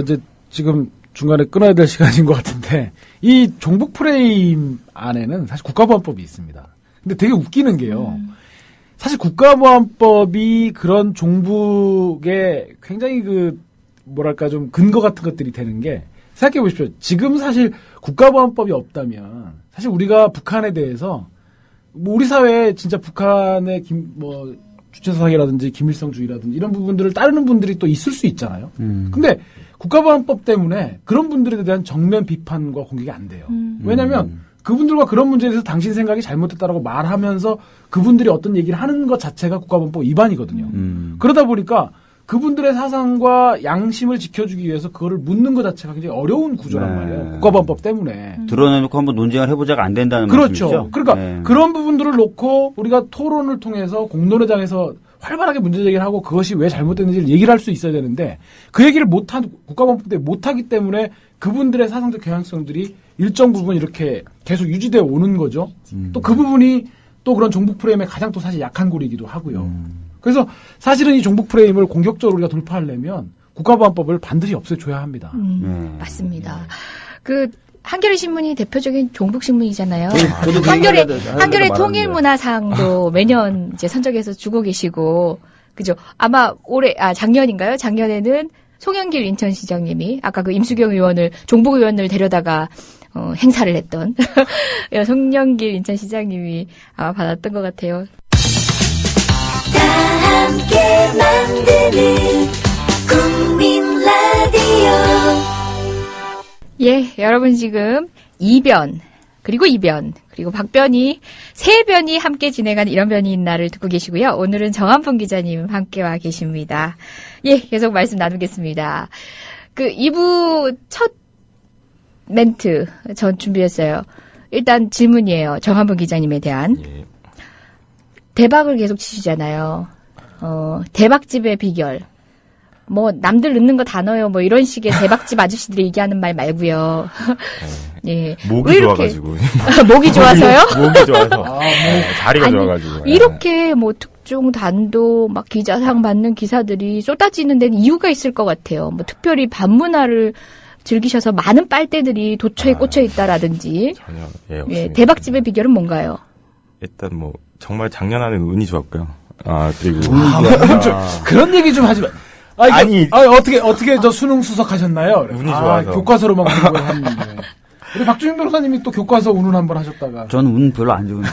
이제 지금 중간에 끊어야 될 시간인 것 같은데 이 종북 프레임 안에는 사실 국가보안법이 있습니다. 근데 되게 웃기는 게요. 사실 국가보안법이 그런 종북에 굉장히 좀 근거 같은 것들이 되는 게 생각해 보십시오. 지금 사실 국가보안법이 없다면 사실 우리가 북한에 대해서 우리 사회에 진짜 북한의 주체사상이라든지 김일성주의라든지 이런 부분들을 따르는 분들이 또 있을 수 있잖아요. 근데 국가보안법 때문에 그런 분들에 대한 정면 비판과 공격이 안 돼요. 왜냐하면 그분들과 그런 문제에 대해서 당신 생각이 잘못됐다라고 말하면서 그분들이 어떤 얘기를 하는 것 자체가 국가범법 위반이거든요. 그러다 보니까 그분들의 사상과 양심을 지켜주기 위해서 그거를 묻는 것 자체가 굉장히 어려운 구조란 말이에요. 국가범법 때문에. 드러내놓고 한번 논쟁을 해보자가 안 된다는 그렇죠. 말씀이죠? 그러니까 그런 부분들을 놓고 우리가 토론을 통해서 공론회장에서 활발하게 문제 제기를 하고 그것이 왜 잘못됐는지를 얘기를 할 수 있어야 되는데 그 얘기를 못한 국가범법 때 못하기 때문에 그분들의 사상적 경향성들이 일정 부분 이렇게 계속 유지되어 오는 거죠. 또 그 부분이 또 그런 종북 프레임의 가장 또 사실 약한 고리이기도 하고요. 그래서 사실은 이 종북 프레임을 공격적으로 우리가 돌파하려면 국가보안법을 반드시 없애줘야 합니다. 맞습니다. 한겨레 신문이 대표적인 종북 신문이잖아요. 저도 한겨레 통일문화상도 매년 이제 선정해서 주고 계시고, 그죠? 아마 작년인가요? 작년에는 송영길 인천시장님이 아까 그 임수경 의원을 종북 의원을 데려다가 행사를 했던 송영길 인천시장님이 아마 받았던 것 같아요. 다 함께 만드는 국민 라디오. 예, 여러분 지금 이변, 그리고 박변이, 세 변이 함께 진행하는 이런 변이 있나를 듣고 계시고요. 오늘은 정한풍 기자님 함께 와 계십니다. 예, 계속 말씀 나누겠습니다. 2부 첫 멘트 전 준비했어요. 일단 질문이에요. 정한풍 기자님에 대한. 예. 대박을 계속 치시잖아요. 대박집의 비결. 남들 넣는 거 다 넣어요. 이런 식의 대박집 아저씨들이 얘기하는 말 말고요. 예. 목이 좋아가지고. 목이 좋아서요? 목이 좋아서. 다리가 좋아가지고. 이렇게 특종 단도 기자상 받는 기사들이 쏟아지는 데는 이유가 있을 것 같아요. 특별히 반문화를 즐기셔서 많은 빨대들이 도처에 꽂혀 있다라든지. 전혀, 없습니다. 예, 대박집의 비결은 뭔가요? 일단 정말 작년에는 운이 좋았고요. 그리고. 그런 얘기 좀 하지 마. 어떻게 저 수능 수석하셨나요? 운이 좋아서. 교과서로만 공부했는데. 우리 박주민 변호사님이 또 교과서 운운 한번 하셨다가. 저는 운 별로 안 좋은데.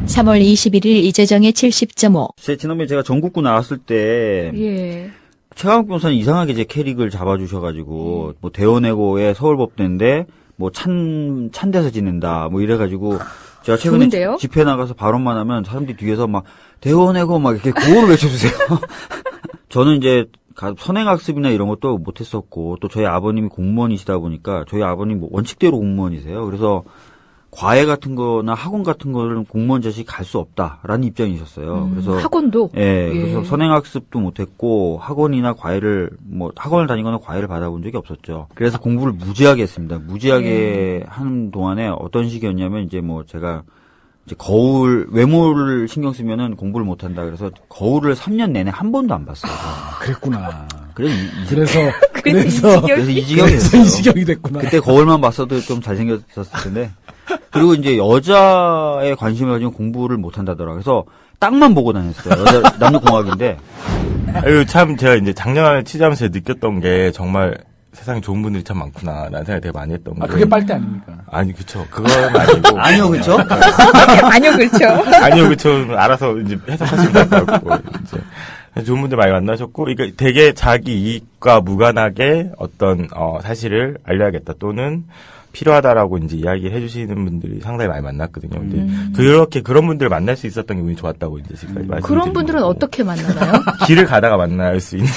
3월 21일 이재정의 70.5. 지난번에 제가 전국구 나왔을 때. 예. 최강욱 변호사는 이상하게 제 캐릭을 잡아주셔가지고, 대원해고의 서울법대인데, 찬데서 지낸다, 이래가지고, 제가 최근에 좋은데요? 집회 나가서 발언만 하면 사람들이 뒤에서 대원해고 이렇게 구호를 외쳐주세요. 저는 이제 선행학습이나 이런 것도 못했었고 또 저희 아버님이 공무원이시다 보니까 저희 아버님 원칙대로 공무원이세요. 그래서 과외 같은 거나 학원 같은 거는 공무원 자식이 갈 수 없다라는 입장이셨어요. 그래서 학원도? 예, 그래서 선행학습도 못했고 학원이나 과외를 학원을 다니거나 과외를 받아본 적이 없었죠. 그래서 공부를 무지하게 했습니다. 무지하게 하는 동안에 어떤 시기였냐면 이제 제가 이제 외모를 신경 쓰면은 공부를 못 한다. 그래서 거울을 3년 내내 한 번도 안 봤어요. 그랬구나. 그래서 이 지경이 됐어요. 이 지경이 됐구나. 그때 거울만 봤어도 좀 잘생겼었을 텐데. 그리고 이제 여자에 관심을 가지고 공부를 못 한다더라. 그래서 땅만 보고 다녔어요. 남녀공학인데. 참 제가 이제 작년에 취재하면서 느꼈던 게 정말 세상에 좋은 분들이 참 많구나라는 생각을 되게 많이 했던 거예요. 그게 빨대 아닙니까? 아니, 그쵸. 그건 아니고. 아니요, 그쵸? 아니요, 그쵸. 아니요, 그쵸. 알아서 이제 해석하시면 될 것 같고. 이제 좋은 분들 많이 만나셨고, 이게 되게 자기 이익과 무관하게 어떤, 사실을 알려야겠다. 또는 필요하다라고 이제 이야기를 해주시는 분들이 상당히 많이 만났거든요. 근데 그런 분들을 만날 수 있었던 게 운이 좋았다고 이제 지금까지 말씀드리고. 그런 분들은 어떻게 만나나요? 길을 가다가 만날 수 있는.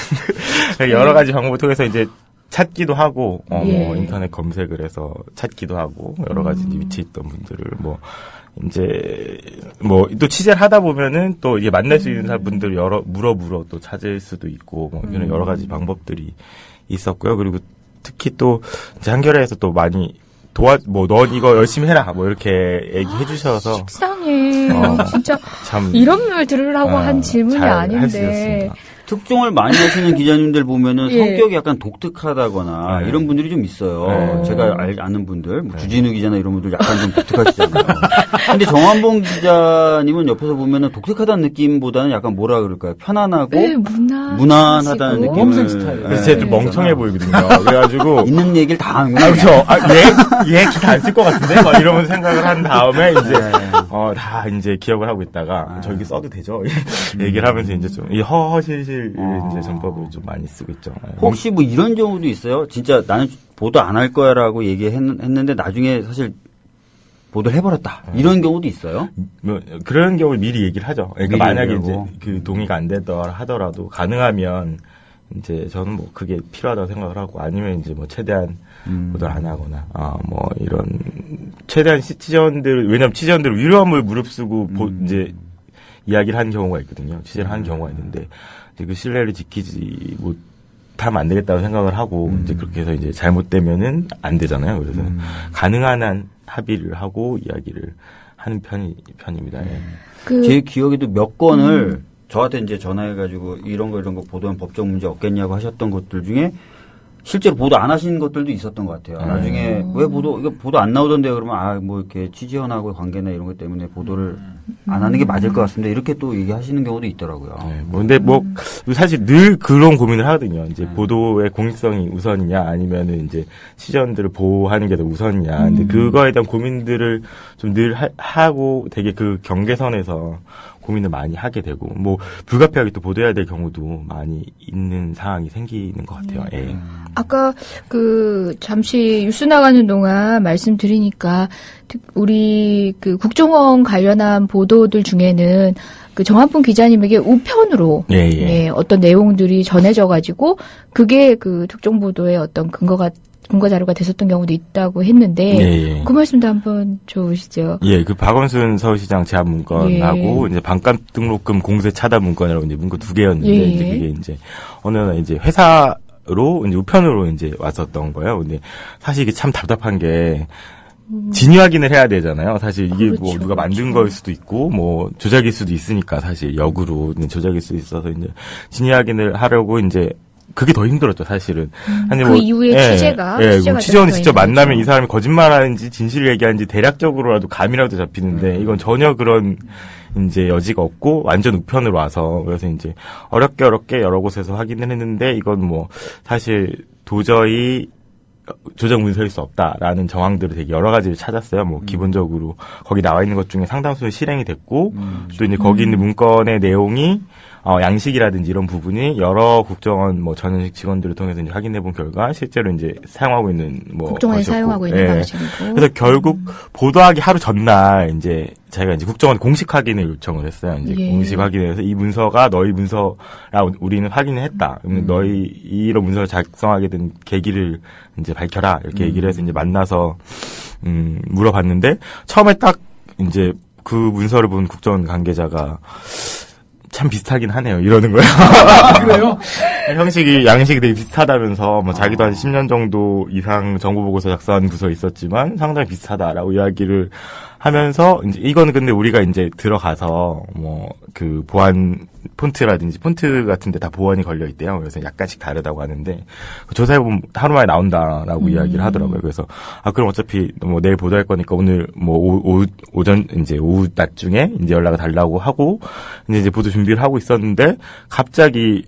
여러 가지 방법을 통해서 이제 찾기도 하고, 예. 인터넷 검색을 해서 찾기도 하고, 여러 가지 위치에 있던 분들을 또 취재를 하다 보면은 또 이게 만날 수 있는 분들을 물어 또 찾을 수도 있고, 이런 여러 가지 방법들이 있었고요. 그리고 특히 또, 이제 한겨레에서 또 많이 넌 이거 열심히 해라, 이렇게 얘기해 주셔서. 식상해. 진짜. 참. 이런 말 들으라고 한 질문이 아닌데. 특종을 많이 하시는 기자님들 보면은 예. 성격이 약간 독특하다거나 네. 이런 분들이 좀 있어요. 네. 제가 아는 분들, 주진우 기자나 이런 분들 약간 좀 독특하시잖아요. 근데 정한봉 기자님은 옆에서 보면은 독특하다는 느낌보다는 약간 뭐라 그럴까요? 편안하고 네, 무난하다는 느낌을. 검색 스타일. 그래서 제가 좀 멍청해 보이거든요. 그래가지고. 있는 얘기를 다 하는 거예요. 그렇죠. 얘 기사 안 쓸 것 같은데? 이러면서 생각을 한 다음에 이제, 다 이제 기억을 하고 있다가, 저기 써도 되죠? 얘기를 하면서 이제 좀, 이 허허실실 이제 전법을 좀 많이 쓰고 있죠. 혹시 이런 경우도 있어요? 진짜 나는 보도 안 할 거야라고 얘기했는데 나중에 사실 보도를 해버렸다. 이런 경우도 있어요. 뭐 그런 경우를 미리 얘기를 하죠. 그러니까 미리 만약에 얘기하고. 이제 그 동의가 안 되더라 하더라도 가능하면 이제 저는 뭐 그게 필요하다고 생각을 하고 아니면 이제 뭐 최대한 보도를 안 하거나 뭐 이런 최대한 취재원들 왜냐면 취재원들 위로함을 무릅쓰고 이제 이야기를 하는 경우가 있거든요. 취재를 하는 경우가 있는데 이제 그 신뢰를 지키지 못하면 안 되겠다고 생각을 하고 이제 그렇게 해서 이제 잘못되면은 안 되잖아요. 그래서 가능한 한 합의를 하고 이야기를 하는 편입니다. 예. 제 기억에도 몇 건을 저한테 이제 전화해가지고 이런 거 보도하면 법적 문제 없겠냐고 하셨던 것들 중에 실제로 보도 안 하신 것들도 있었던 것 같아요. 나중에 왜 이거 보도 안 나오던데요? 그러면 뭐 이렇게 취재원하고의 관계나 이런 것 때문에 보도를 안 하는 게 맞을 것 같습니다. 이렇게 또 얘기하시는 경우도 있더라고요. 근데 뭐 사실 늘 그런 고민을 하거든요. 이제 보도의 공익성이 우선이냐 아니면은 이제 취재원들을 보호하는 게 더 우선이냐. 근데 그거에 대한 고민들을 좀 늘 하고 되게 그 경계선에서 고민을 많이 하게 되고 뭐 불가피하게 또 보도해야 될 경우도 많이 있는 상황이 생기는 것 같아요. 예. 아까 잠시 뉴스 나가는 동안 말씀드리니까 우리 그 국정원 관련한 보도들 중에는 그 정한풍 기자님에게 우편으로 예, 어떤 내용들이 전해져가지고 그게 그 특정 보도의 어떤 근거 자료가 됐었던 경우도 있다고 했는데 그 말씀도 한번 줘보시죠. 예, 그 박원순 서울시장 제안 문건하고 이제 반값 등록금 공세 차단 문건이라고 이제 문건 2개였는데 이제 그게 이제 어느 날 이제 회사로 이제 우편으로 이제 왔었던 거예요. 근데 사실 이게 참 답답한 게 진위 확인을 해야 되잖아요. 사실 이게 뭐 누가 만든 거일 수도 있고 뭐 조작일 수도 있으니까 사실 역으로 조작일 수도 있어서 이제 진위 확인을 하려고 이제 그게 더 힘들었죠, 사실은. 아니, 그 이후에 취재가 뭐 취재원을 직접 만나면 이 사람이 거짓말하는지 진실을 얘기하는지 대략적으로라도 감이라도 잡히는데 이건 전혀 그런 이제 여지가 없고 완전 우편으로 와서 그래서 이제 어렵게 여러 곳에서 확인을 했는데 이건 뭐 사실 도저히 조작 문서일 수 없다라는 정황들을 되게 여러 가지를 찾았어요. 뭐 기본적으로 거기 나와 있는 것 중에 상당수는 실행이 됐고 또 이제 거기 있는 문건의 내용이 양식이라든지 이런 부분이 여러 국정원 뭐 전현직 직원들을 통해서 이제 확인해 본 결과 실제로 이제 사용하고 있는 뭐 국정원이 사용하고 있는 방식이고. 그래서 결국 보도하기 하루 전날 이제 저희가 이제 국정원 공식 확인을 요청을 했어요. 이제 공식 확인해서 이 문서가 너희 문서라 우리는 확인을 했다. 그러면 너희 이런 문서를 작성하게 된 계기를 이제 밝혀라 이렇게 얘기를 해서 이제 만나서 물어봤는데 처음에 딱 이제 그 문서를 본 국정원 관계자가 참 비슷하긴 하네요. 이러는 거예요. 그래요? 양식이 되게 비슷하다면서, 뭐, 자기도 한 10년 정도 이상 정보보고서 작성한 부서 있었지만, 상당히 비슷하다라고 이야기를 하면서, 이제, 이거는 근데 우리가 이제 들어가서, 뭐, 그, 보안 폰트라든지, 폰트 같은 데 다 보안이 걸려 있대요. 그래서 약간씩 다르다고 하는데, 조사해보면 하루 만에 나온다라고 이야기를 하더라고요. 그래서, 그럼 어차피, 뭐, 내일 보도할 거니까 오늘, 뭐, 오전, 이제, 오후 낮 중에, 이제 연락을 달라고 하고, 이제 보도 준비를 하고 있었는데, 갑자기,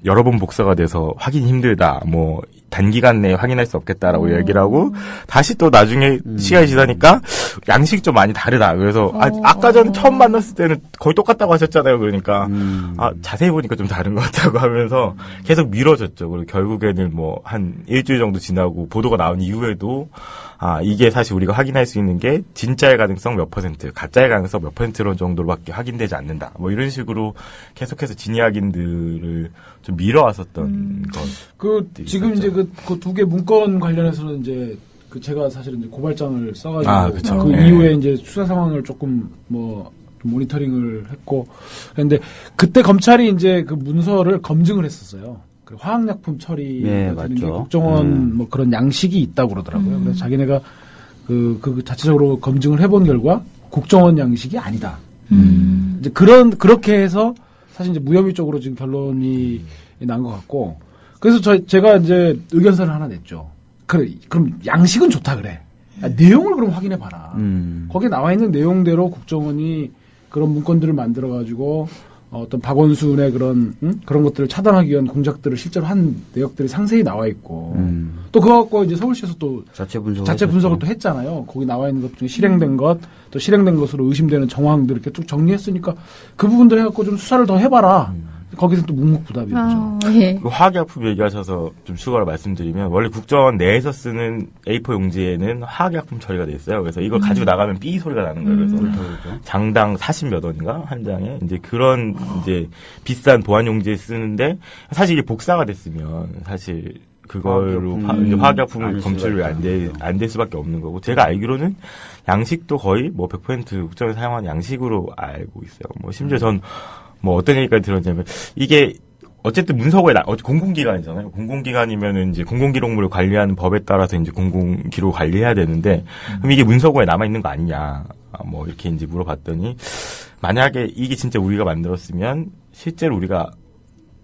여러 번 복사가 돼서 확인이 힘들다. 뭐 단기간 내에 확인할 수 없겠다라고 얘기를 하고 다시 또 나중에 시간이 지나니까 양식이 좀 많이 다르다. 그래서 아까 전 처음 만났을 때는 거의 똑같다고 하셨잖아요. 그러니까 자세히 보니까 좀 다른 것 같다고 하면서 계속 미뤄졌죠. 그리고 결국에는 뭐 한 일주일 정도 지나고 보도가 나온 이후에도 이게 사실 우리가 확인할 수 있는 게 진짜의 가능성 몇 %, 가짜의 가능성 몇 % 정도로밖에 확인되지 않는다. 뭐 이런 식으로 계속해서 진위 확인들을 좀 미뤄왔었던 것. 지금 이제 그 2개 문건 관련해서는 이제 제가 사실은 이제 고발장을 써가지고 그 이후에 이제 수사 상황을 조금 뭐 모니터링을 했고 그런데 그때 검찰이 이제 그 문서를 검증을 했었어요. 그 화학약품 처리가 되는 게 국정원 뭐 그런 양식이 있다고 그러더라고요. 그래서 자기네가 그 자체적으로 검증을 해본 결과 국정원 양식이 아니다. 이제 그렇게 해서 사실 이제 무혐의 쪽으로 지금 결론이 난 것 같고 그래서 제가 이제 의견서를 하나 냈죠. 그래, 그럼 양식은 좋다 그래. 내용을 그럼 확인해 봐라. 거기에 나와 있는 내용대로 국정원이 그런 문건들을 만들어 가지고 어떤 박원순의 그런 것들을 차단하기 위한 공작들을 실제로 한 내역들이 상세히 나와 있고 또 그거 갖고 이제 서울시에서 또 자체 분석을 또 했잖아요. 거기 나와 있는 것 중에 실행된 것, 또 실행된 것으로 의심되는 정황들 이렇게 쭉 정리했으니까 그 부분들 해갖고 좀 수사를 더 해봐라. 거기서 또 묵묵부답이었죠. 예. 그 화학약품 얘기하셔서 좀 추가로 말씀드리면 원래 국정원 내에서 쓰는 A4 용지에는 화학약품 처리가 돼 있어요. 그래서 이걸 가지고 나가면 삐 소리가 나는 거예요. 그래서 장당 40몇 원인가 한 장에 이제 그런 이제 비싼 보안 용지에 쓰는데 사실 이게 복사가 됐으면 사실 그걸로 화학약품을 검출이 안 될 수밖에 없는 거고 제가 알기로는 양식도 거의 뭐 100% 국정원에 사용하는 양식으로 알고 있어요. 뭐 심지어 전 뭐 어떤 얘기까지 들었냐면 이게 어쨌든 문서고에 공공기관이잖아요. 공공기관이면은 이제 공공기록물을 관리하는 법에 따라서 이제 공공기록 관리해야 되는데 그럼 이게 문서고에 남아 있는 거 아니냐 뭐 이렇게 이제 물어봤더니 만약에 이게 진짜 우리가 만들었으면 실제로 우리가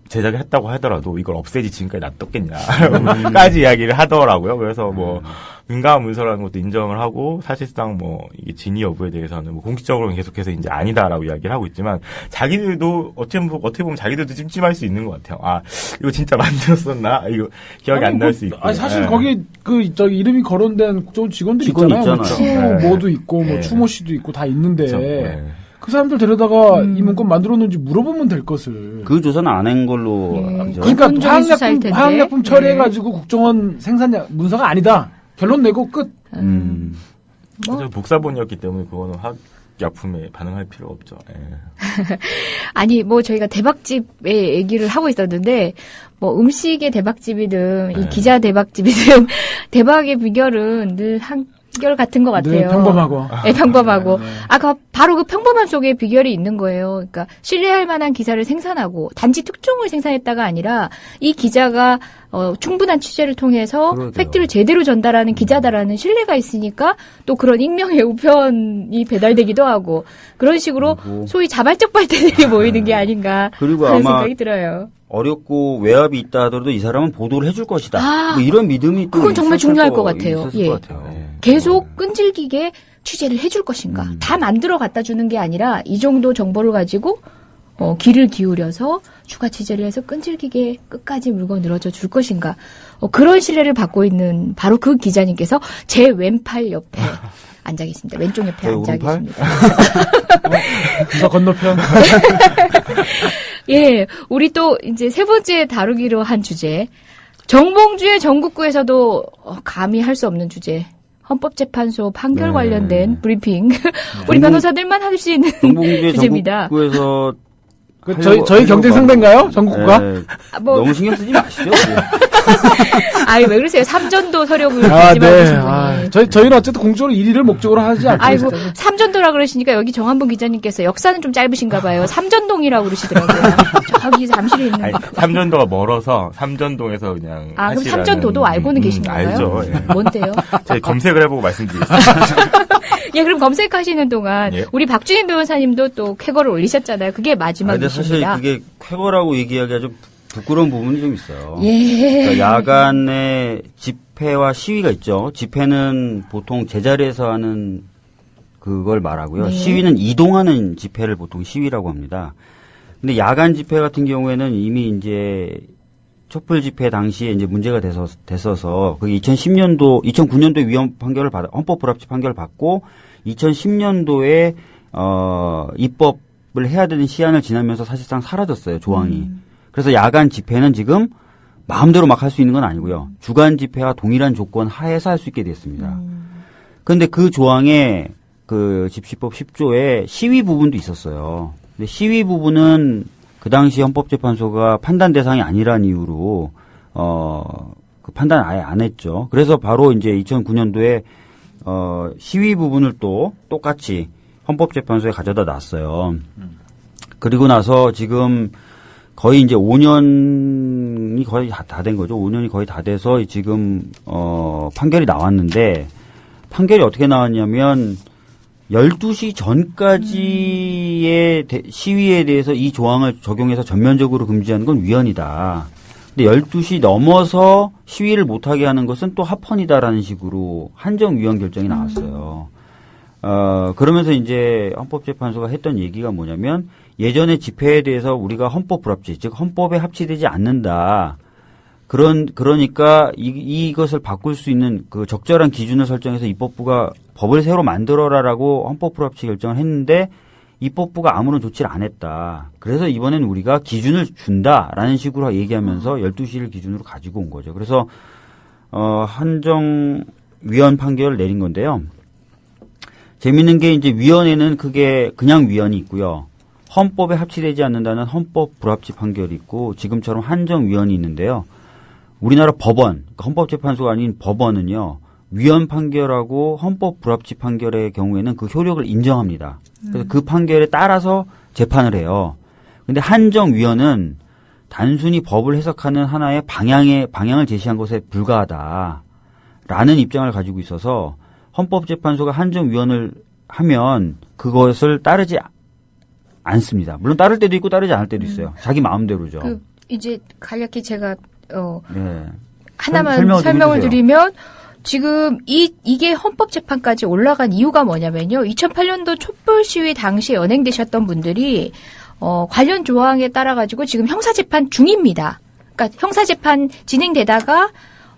제작을 했다고 하더라도 이걸 없애지 지금까지 놔뒀겠냐까지 이야기를 하더라고요. 그래서 뭐 민감한 문서라는 것도 인정을 하고 사실상 뭐 이게 진위 여부에 대해서는 뭐 공식적으로는 계속해서 이제 아니다라고 이야기를 하고 있지만 자기들도 어떻게 보면 자기들도 찜찜할 수 있는 것 같아요. 아 이거 진짜 만들었었나? 이거 기억이 안 날 수 있고. 아니 사실 거기 저기 이름이 거론된 국정원 직원들 있잖아요. 추 뭐도 있고 뭐 추모 씨도 있고 다 있는데. 그 사람들 데려다가 이 문건 만들었는지 물어보면 될 것을. 그 조사는 안 한 걸로. 그러니까 화학약품 처리해가지고 국정원 생산 문서가 아니다. 결론 내고 끝. 뭐? 복사본이었기 때문에 그거는 화학약품에 반응할 필요가 없죠. 아니 뭐 저희가 대박집의 얘기를 하고 있었는데 뭐 음식의 대박집이든 이 기자 대박집이든 대박의 비결은 늘 비결 같은 것 같아요. 네, 평범하고. 네, 평범하고. 네. 바로 그 평범함 속에 비결이 있는 거예요. 그러니까 신뢰할 만한 기사를 생산하고 단지 특종을 생산했다가 아니라 이 기자가 충분한 취재를 통해서 팩트를 제대로 전달하는 기자다라는 신뢰가 있으니까 또 그런 익명의 우편이 배달되기도 하고 그런 식으로 소위 자발적 발달들이 모이는 게 아닌가 그리고 하는 아마 생각이 들어요. 어렵고 외압이 있다 하더라도 이 사람은 보도를 해줄 것이다. 뭐 이런 믿음이 또 그건 정말 중요할 것 같아요. 있었을 것 같아요. 계속 끈질기게 취재를 해줄 것인가. 다 만들어 갖다 주는 게 아니라 이 정도 정보를 가지고 귀를 기울여서 추가 취재를 해서 끈질기게 끝까지 물고 늘어져 줄 것인가. 그런 신뢰를 받고 있는 바로 그 기자님께서 제 왼팔 옆에 앉아 계십니다. 왼쪽 옆에 앉아 계십니다. 저 건너편. 예, 우리 또 이제 세 번째 다루기로 한 주제. 정봉주의 전국구에서도 감히 할 수 없는 주제. 헌법재판소 판결 관련된 브리핑. 우리 변호사들만 할 수 있는 주제입니다. 전국구에서 저희 경쟁 상대인가요? 전국구가? 너무 신경 쓰지 마시죠. 아이, 왜 그러세요? 삼전도 서력을 주지 말고. 저희는 어쨌든 공적으로 1위를 목적으로 하지 않고. 아이고, 삼전도라 그러시니까 여기 정한봉 기자님께서 역사는 좀 짧으신가 봐요. 삼전동이라고 그러시더라고요. 저기 잠실에 있는. 아니, 삼전도가 멀어서 삼전동에서 그냥. 그럼 삼전도도 알고는 계신가요? 알죠. 예. 뭔데요? 제가 검색을 해보고 말씀드리겠습니다. 예, 그럼 검색하시는 동안 우리 박주인 변호사님도 또 쾌거를 올리셨잖아요. 그게 마지막이십니다. 사실 그게 쾌거라고 얘기하기가 좀 부끄러운 부분이 좀 있어요. 예. 그러니까 야간에 집회와 시위가 있죠. 집회는 보통 제자리에서 하는 그걸 말하고요. 네. 시위는 이동하는 집회를 보통 시위라고 합니다. 근데 야간 집회 같은 경우에는 이미 이제 촛불 집회 당시에 이제 문제가 됐어서 그게 2009년도에 위헌 판결을 헌법 불합치 판결을 받고 2010년도에 입법을 해야 되는 시한을 지나면서 사실상 사라졌어요, 조항이. 그래서 야간 집회는 지금 마음대로 막 할 수 있는 건 아니고요. 주간 집회와 동일한 조건 하에서 할 수 있게 됐습니다. 그런데 그 조항에 그 집시법 10조에 시위 부분도 있었어요. 근데 시위 부분은 그 당시 헌법재판소가 판단 대상이 아니라는 이유로 그 판단을 아예 안 했죠. 그래서 바로 이제 2009년도에 시위 부분을 또 똑같이 헌법재판소에 가져다 놨어요. 그리고 나서 지금 거의 이제 5년이 거의 다 된 거죠. 5년이 거의 다 돼서 지금 판결이 나왔는데 판결이 어떻게 나왔냐면 12시 전까지의 시위에 대해서 이 조항을 적용해서 전면적으로 금지하는 건 위헌이다. 근데 12시 넘어서 시위를 못하게 하는 것은 또 합헌이다라는 식으로 한정 위헌 결정이 나왔어요. 그러면서 이제 헌법재판소가 했던 얘기가 뭐냐면 예전의 집회에 대해서 우리가 헌법 불합치, 즉 헌법에 합치되지 않는다. 그러니까 이것을 바꿀 수 있는 그 적절한 기준을 설정해서 입법부가 법을 새로 만들어라라고 헌법 불합치 결정을 했는데 입법부가 아무런 조치를 안 했다. 그래서 이번엔 우리가 기준을 준다라는 식으로 얘기하면서 12시를 기준으로 가지고 온 거죠. 그래서 한정위원 판결을 내린 건데요. 재밌는 게 이제 위원회는 그게 그냥 위원이 있고요. 헌법에 합치되지 않는다는 헌법 불합치 판결이 있고 지금처럼 한정위원이 있는데요. 우리나라 법원, 그러니까 헌법재판소가 아닌 법원은요. 위헌 판결하고 헌법 불합치 판결의 경우에는 그 효력을 인정합니다. 그래서 그 판결에 따라서 재판을 해요. 근데 한정위원은 단순히 법을 해석하는 하나의 방향을 제시한 것에 불과하다라는 입장을 가지고 있어서 헌법재판소가 한정위원을 하면 그것을 따르지 않습니다. 물론 따를 때도 있고 따르지 않을 때도 있어요. 자기 마음대로죠. 이제 간략히 제가 네. 하나만 설명을 드리면 지금 이게 헌법재판까지 올라간 이유가 뭐냐면요. 2008년도 촛불 시위 당시에 연행되셨던 분들이 관련 조항에 따라 가지고 지금 형사재판 중입니다. 그러니까 형사재판 진행되다가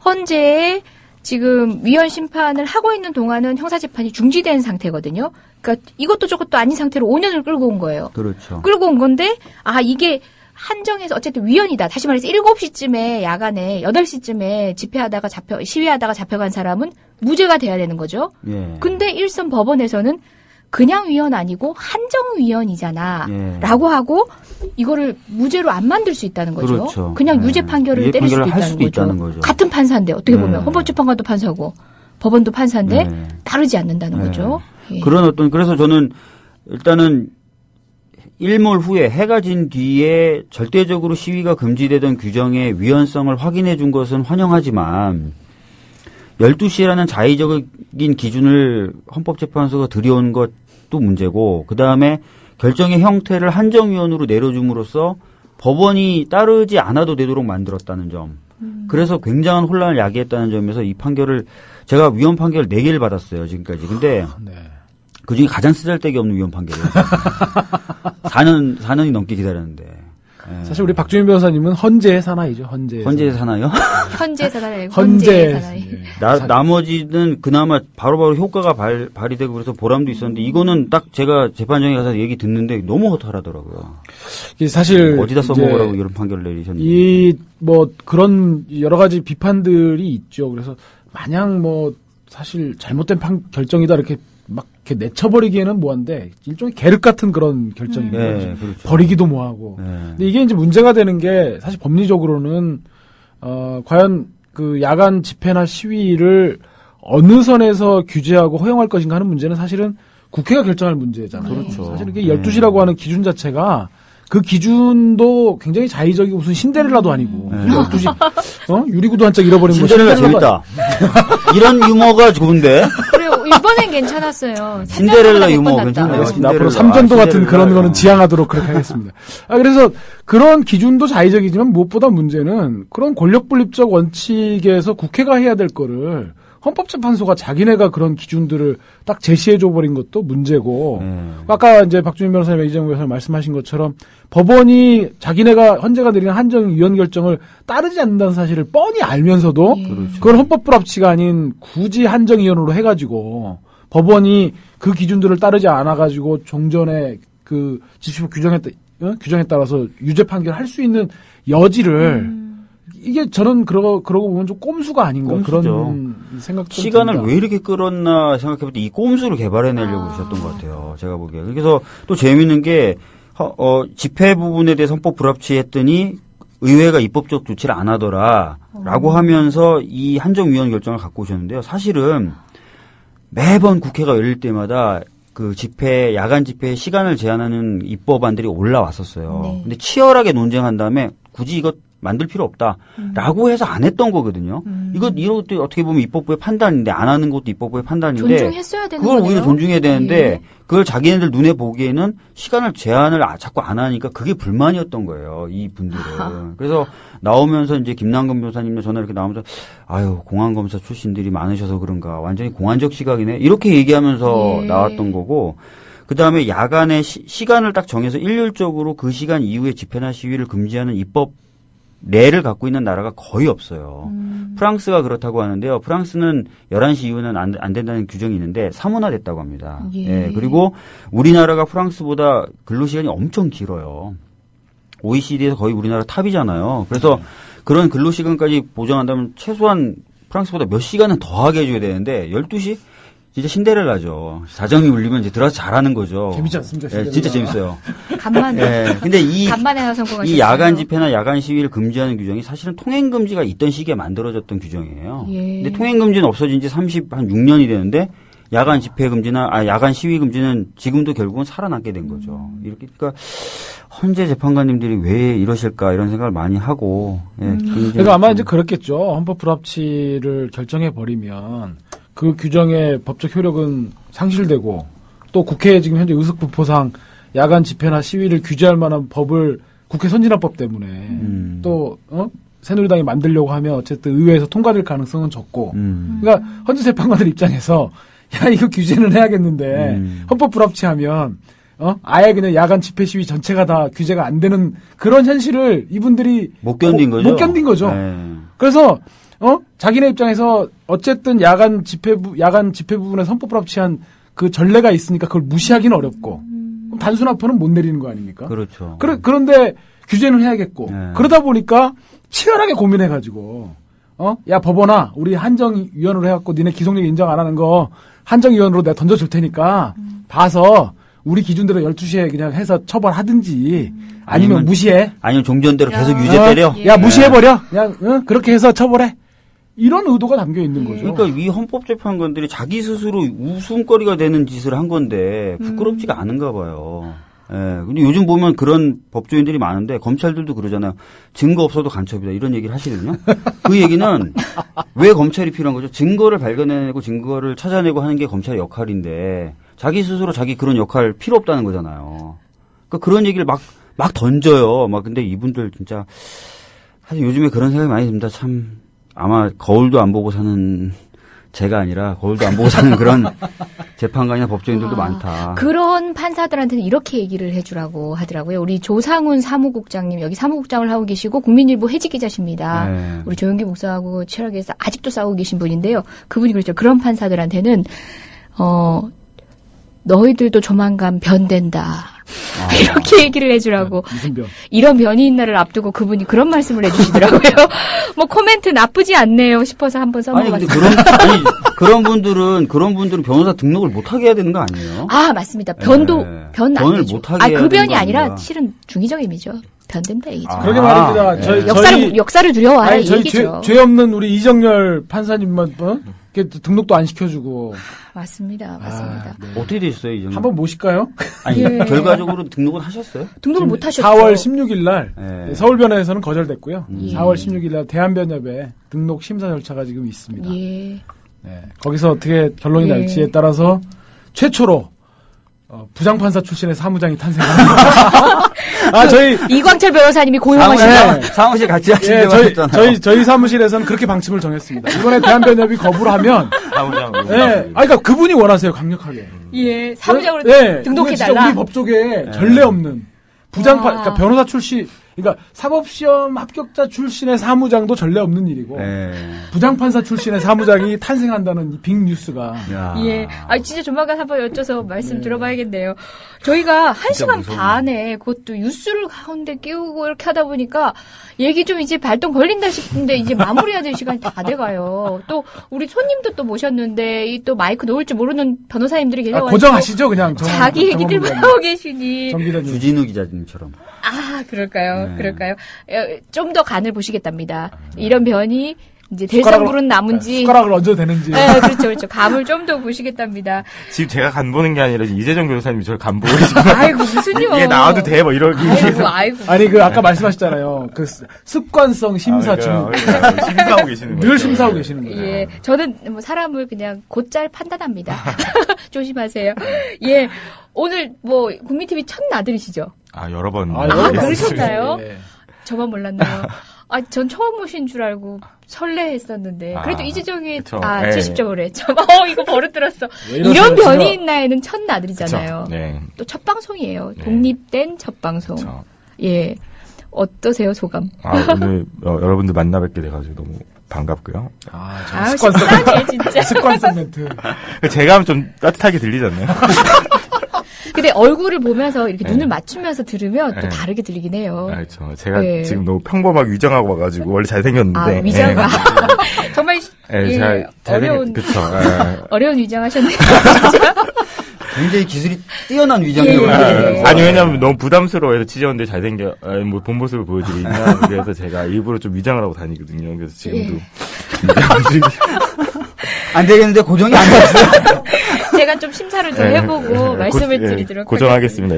헌재에 지금 위헌 심판을 하고 있는 동안은 형사재판이 중지된 상태거든요. 그러니까 이것도 저것도 아닌 상태로 5년을 끌고 온 거예요. 그렇죠. 끌고 온 건데 이게 한정해서 어쨌든 위헌이다. 다시 말해서 7시쯤에 야간에 8시쯤에 집회하다가 시위하다가 잡혀간 사람은 무죄가 돼야 되는 거죠. 예. 근데 일선 법원에서는 그냥 위헌 아니고 한정 위헌이잖아. 예. 라고 하고 이거를 무죄로 안 만들 수 있다는 거죠. 그렇죠. 그냥 유죄 판결을 때릴 수도 있다는 거죠. 같은 판사인데 어떻게 보면 헌법재판관도 판사고 법원도 판사인데 따르지 않는다는 거죠. 예. 그래서 저는 일단은 일몰 후에 해가 진 뒤에 절대적으로 시위가 금지되던 규정의 위헌성을 확인해 준 것은 환영하지만 12시라는 자의적인 기준을 헌법재판소가 들여온 것도 문제고 그다음에 결정의 형태를 한정위원으로 내려줌으로써 법원이 따르지 않아도 되도록 만들었다는 점. 그래서 굉장한 혼란을 야기했다는 점에서 이 판결을 제가 위헌 판결 4개를 받았어요. 지금까지. 근데 그중에 가장 쓰잘데기 없는 위헌 판결이에요. 4년이 넘게 기다렸는데. 예. 사실 우리 박주민 변호사님은 헌재의 사나이죠. 헌재의 사나이요? 헌재의 사나이. 헌재의 사나이. 나머지는 그나마 바로바로 효과가 발휘되고 그래서 보람도 있었는데 이거는 딱 제가 재판정에 가서 얘기 듣는데 너무 허탈하더라고요. 사실 어디다 써먹으라고 이런 판결을 내리셨는지. 그런 여러 가지 비판들이 있죠. 그래서 마냥 사실 잘못된 결정이다 이렇게 막 이렇게 내쳐버리기에는 뭐한데 일종의 계륵 같은 그런 결정인 거죠. 그렇죠. 버리기도 뭐하고. 근데 이게 이제 문제가 되는 게 사실 법리적으로는 과연 그 야간 집회나 시위를 어느 선에서 규제하고 허용할 것인가 하는 문제는 사실은 국회가 결정할 문제잖아요. 그렇죠. 사실 이게 12시라고 하는 기준 자체가 그 기준도 굉장히 자의적이고 무슨 신데렐라도 아니고 12시 유리구두 한 짝 잃어버린 거 신데렐라 재밌다. 이런 유머가 좋은데. 그래요. 이번엔 괜찮았어요. 신데렐라 유머 괜찮네요. 앞으로 삼전도 같은 그런 거는 지향하도록 그렇게 하겠습니다. 그래서 그런 기준도 자의적이지만 무엇보다 문제는 그런 권력분립적 원칙에서 국회가 해야 될 거를 헌법재판소가 자기네가 그런 기준들을 딱 제시해줘버린 것도 문제고, 아까 이제 박주민 변호사님, 이재명 변호사님 말씀하신 것처럼 법원이 자기네가 헌재가 내린 한정위헌 결정을 따르지 않는다는 사실을 뻔히 알면서도 그걸 헌법불합치가 아닌 굳이 한정위헌으로 해가지고 법원이 그 기준들을 따르지 않아가지고 종전에 그 집시법 규정에 따라서 유죄 판결할 수 있는 여지를 이게 저는 그러고 보면 좀 꼼수가 아닌가 그런 생각도 시간을 듭니다. 왜 이렇게 끌었나 생각해볼 때 이 꼼수를 개발해내려고 그러셨던 것 같아요. 제가 보기에. 그래서 또 재미있는 게 집회 부분에 대해서 헌법 불합치했더니 의회가 입법적 조치를 안 하더라라고 하면서 이 한정위헌 결정을 갖고 오셨는데요. 사실은 매번 국회가 열릴 때마다 그 집회, 야간 집회 시간을 제한하는 입법안들이 올라왔었어요. 근데 치열하게 논쟁한 다음에 굳이 이거 만들 필요 없다라고 해서 안 했던 거거든요. 이것도 어떻게 보면 입법부의 판단인데 안 하는 것도 입법부의 판단인데 존중했어야 되는 그걸 거네요. 오히려 존중해야 되는데 그걸 자기네들 눈에 보기에는 시간을 제한을 자꾸 안 하니까 그게 불만이었던 거예요. 이 분들은. 그래서 나오면서 이제 김남근 변호사님과 전화 이렇게 나오면서 공안검사 출신들이 많으셔서 그런가 완전히 공안적 시각이네 이렇게 얘기하면서 나왔던 거고 그다음에 야간에 시간을 딱 정해서 일률적으로 그 시간 이후에 집회나 시위를 금지하는 입법 례를 갖고 있는 나라가 거의 없어요. 프랑스가 그렇다고 하는데요. 프랑스는 11시 이후는 안 된다는 규정이 있는데 사문화됐다고 합니다. 예. 그리고 우리나라가 프랑스보다 근로시간이 엄청 길어요. OECD에서 거의 우리나라 탑이잖아요. 그래서 그런 근로시간까지 보장한다면 최소한 프랑스보다 몇 시간은 더 하게 해줘야 되는데 12시? 진짜 신데렐라죠. 자정이 울리면 이제 들어가서 잘하는 거죠. 재밌지 않습니까? 예, 진짜 재밌어요. 간만에. 예, 근데 간만에 성공하셨어요. 이 야간 집회나 야간 시위를 금지하는 규정이 사실은 통행 금지가 있던 시기에 만들어졌던 규정이에요. 예. 근데 통행 금지는 없어진 지 한 6년이 되는데 야간 집회 금지나 야간 시위 금지는 지금도 결국은 살아남게 된 거죠. 이렇게 그러니까 헌재 재판관님들이 왜 이러실까 이런 생각을 많이 하고. 예, 그러니까 아마 이제 그렇겠죠. 헌법 불합치를 결정해 버리면 그 규정의 법적 효력은 상실되고 또 국회에 지금 현재 의석부포상 야간 집회나 시위를 규제할 만한 법을 국회 선진화법 때문에 또 새누리당이 만들려고 하면 어쨌든 의회에서 통과될 가능성은 적고 그러니까 헌재 재판관들 입장에서 야 이거 규제는 해야겠는데 헌법 불합치하면 아예 그냥 야간 집회 시위 전체가 다 규제가 안 되는 그런 현실을 이분들이 못 견딘 거죠. 못 견딘 거죠. 네. 그래서 자기네 입장에서 어쨌든 야간 집회 부분에 헌법 불합치한 그 전례가 있으니까 그걸 무시하기는 어렵고 그럼 단순 합헌은 못 내리는 거 아닙니까? 그렇죠. 그런데 규제는 해야겠고 네. 그러다 보니까 치열하게 고민해가지고 야 법원아 우리 한정위원으로 해갖고 니네 기속력 인정 안 하는 거 한정위원으로 내가 던져줄 테니까 봐서 우리 기준대로 12시에 그냥 해서 처벌하든지 아니면 무시해. 아니면 종전대로 계속 유죄 때려. 야 무시해버려. 그냥 그렇게 해서 처벌해. 이런 의도가 담겨 있는 거죠. 그러니까 이 헌법재판관들이 자기 스스로 웃음거리가 되는 짓을 한 건데 부끄럽지가 않은가 봐요. 예. 근데 요즘 보면 그런 법조인들이 많은데 검찰들도 그러잖아요. 증거 없어도 간첩이다 이런 얘기를 하시거든요. 그 얘기는 왜 검찰이 필요한 거죠? 증거를 발견해내고 증거를 찾아내고 하는 게 검찰의 역할인데 자기 스스로 자기 그런 역할 필요 없다는 거잖아요. 그러니까 그런 얘기를 막 던져요. 근데 이분들 진짜 사실 요즘에 그런 생각이 많이 듭니다. 참 아마 거울도 안 보고 사는 제가 아니라 거울도 안 보고 사는 그런 재판관이나 법조인들도 많다. 그런 판사들한테는 이렇게 얘기를 해주라고 하더라고요. 우리 조상훈 사무국장님, 여기 사무국장을 하고 계시고 국민일보 해직 기자십니다. 네. 우리 조영기 목사하고 치열하게 아직도 싸우고 계신 분인데요. 그분이 그랬죠. 그런 판사들한테는 너희들도 조만간 변된다. 이렇게 얘기를 해주라고. 무슨 변? 이런 변이 있나를 앞두고 그분이 그런 말씀을 해주시더라고요. 뭐 코멘트 나쁘지 않네요 싶어서 한번 써먹어봤어요. 그런 분들은 변호사 등록을 못하게 해야 되는 거 아니에요? 아 맞습니다. 변도 네. 변 안 변을 되죠. 못하게 해야 그 변이 되는 거 아니라 아닌가? 실은 중의적 의미죠. 변된다 얘기죠. 그러게 말입니다. 역사를 두려워하라 이 저희 얘기죠. 죄 없는 우리 이정열 판사님만 등록도 안 시켜주고. 맞습니다. 네. 어떻게 되셨어요, 이정도? 한번 모실까요? 아니, 예. 결과적으로 등록은 하셨어요? 등록을 못 하셨죠. 4월 16일 날 네. 서울변협에서는 거절됐고요. 예. 4월 16일 날 대한변협에 등록 심사 절차가 지금 있습니다. 예. 네. 거기서 어떻게 결론이 예. 날지에 따라서 최초로 부장판사 출신의 사무장이 탄생합니다. 저희 이광철 변호사님이 고용하신 사무실 같이 하시려고 하셨잖아요. 저희 사무실에서는 그렇게 방침을 정했습니다. 이번에 대한변협이 거부를 하면 그러니까 그분이 원하세요, 강력하게. 예, 사무장으로 등록해 진짜 달라. 우리 법조계에 전례 없는 그러니까 변호사 출신, 그러니까 사법시험 합격자 출신의 사무장도 전례 없는 일이고 부장판사 출신의 사무장이 탄생한다는 이 빅뉴스가. 예, 진짜 조만간 한번 여쭤서 말씀 들어봐야겠네요. 저희가 1시간 반에 그것도 뉴스를 가운데 끼우고 이렇게 하다 보니까 얘기 좀 이제 발동 걸린다 싶은데 이제 마무리해야 될 시간이 다 돼가요. 또 우리 손님도 또 모셨는데 이 또 마이크 놓을 줄 모르는 변호사님들이 계셔가지고 고정하시죠, 그냥. 자기 얘기들만 하고 계시니. 주진우 기자님처럼. 그럴까요? 그럴까요? 좀 더 간을 보시겠답니다. 이런 변이 이제 대성불은 남은지. 숟가락을 얹어도 되는지. 네, 그렇죠. 감을 좀 더 보시겠답니다. 지금 제가 간 보는 게 아니라 이재정 변호사님이 저를 간 보고 계시고. 아이고, 무슨요. 이게 나와도 돼? 이러기. 아이고. 아니, 아까 말씀하셨잖아요. 습관성 심사 중. 심사하고 계시는 거예요. 늘 심사하고 계시는 거예요. 예. 저는 사람을 그냥 곧잘 판단합니다. 조심하세요. 예. 오늘 국민TV 첫 나들이시죠? 여러 번. 그러셨나요? 예. 저만 몰랐나요? 전 처음 오신 줄 알고 설레했었는데. 그래도 이재정이, 70점을 해. 이거 버릇 들었어. 이런 변이 있나에는 첫 나들이잖아요. 네. 또 첫 방송이에요. 독립된 첫 방송. 예. 어떠세요, 소감? 오늘 여러분들 만나 뵙게 돼가지고 너무 반갑고요. 식상해, 진짜. 습관성 멘트. 제가 하면 좀 따뜻하게 들리지 않나요? 근데 얼굴을 보면서 이렇게 눈을 맞추면서 들으면 또 다르게 들리긴 해요. 그렇죠. 제가 지금 너무 평범하게 위장하고 와가지고 원래 잘생겼는데. 위장과. 정말 어려운. 그쵸. 어려운 위장하셨네요. 굉장히 기술이 뛰어난 위장이에요. 아니, 왜냐면 너무 부담스러워해서 찢었는데 본 모습을 보여드리면, 그래서 제가 일부러 좀 위장을 하고 다니거든요. 그래서 지금도. 안 되겠는데, 고정이 안 됐어요. 제가 좀 심사를 더 해보고 말씀을 드리도록 고정하겠습니다.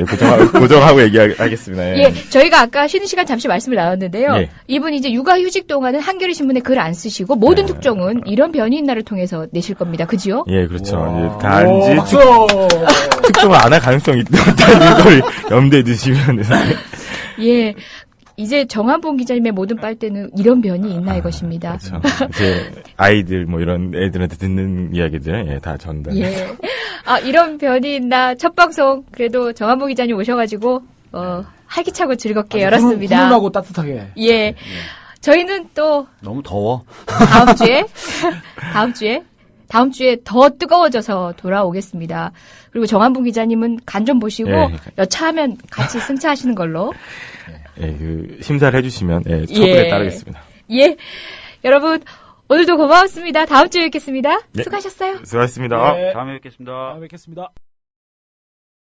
고정하고 얘기하겠습니다. 예, 저희가 아까 쉬는 시간 잠시 말씀을 나눴는데요. 이분이 이제 육아휴직 동안은 한겨레 신문에 글 안 쓰시고 모든 특종은 이런 변이 있나를 통해서 내실 겁니다. 그지요? 예, 그렇죠. 단지 특종을 안 할 가능성이 있다는 걸 염두에 두시면. 예. 이제 정한봉 기자님의 모든 빨대는 이런 변이 있나 이것입니다. 그렇죠. 이제 아이들 이런 애들한테 듣는 이야기들 다 전달. 예. 이런 변이 있나 첫 방송 그래도 정한봉 기자님 오셔가지고 활기차고 즐겁게 열었습니다. 훈훈하고 따뜻하게. 예. 저희는 또 너무 더워. 다음 주에 더 뜨거워져서 돌아오겠습니다. 그리고 정한봉 기자님은 간 좀 보시고 여차하면 같이 승차하시는 걸로. 심사를 해주시면 처분에 따르겠습니다. 예, 여러분 오늘도 고마웠습니다. 다음 주에 뵙겠습니다. 네. 수고하셨어요. 수고하셨습니다. 다음에 뵙겠습니다.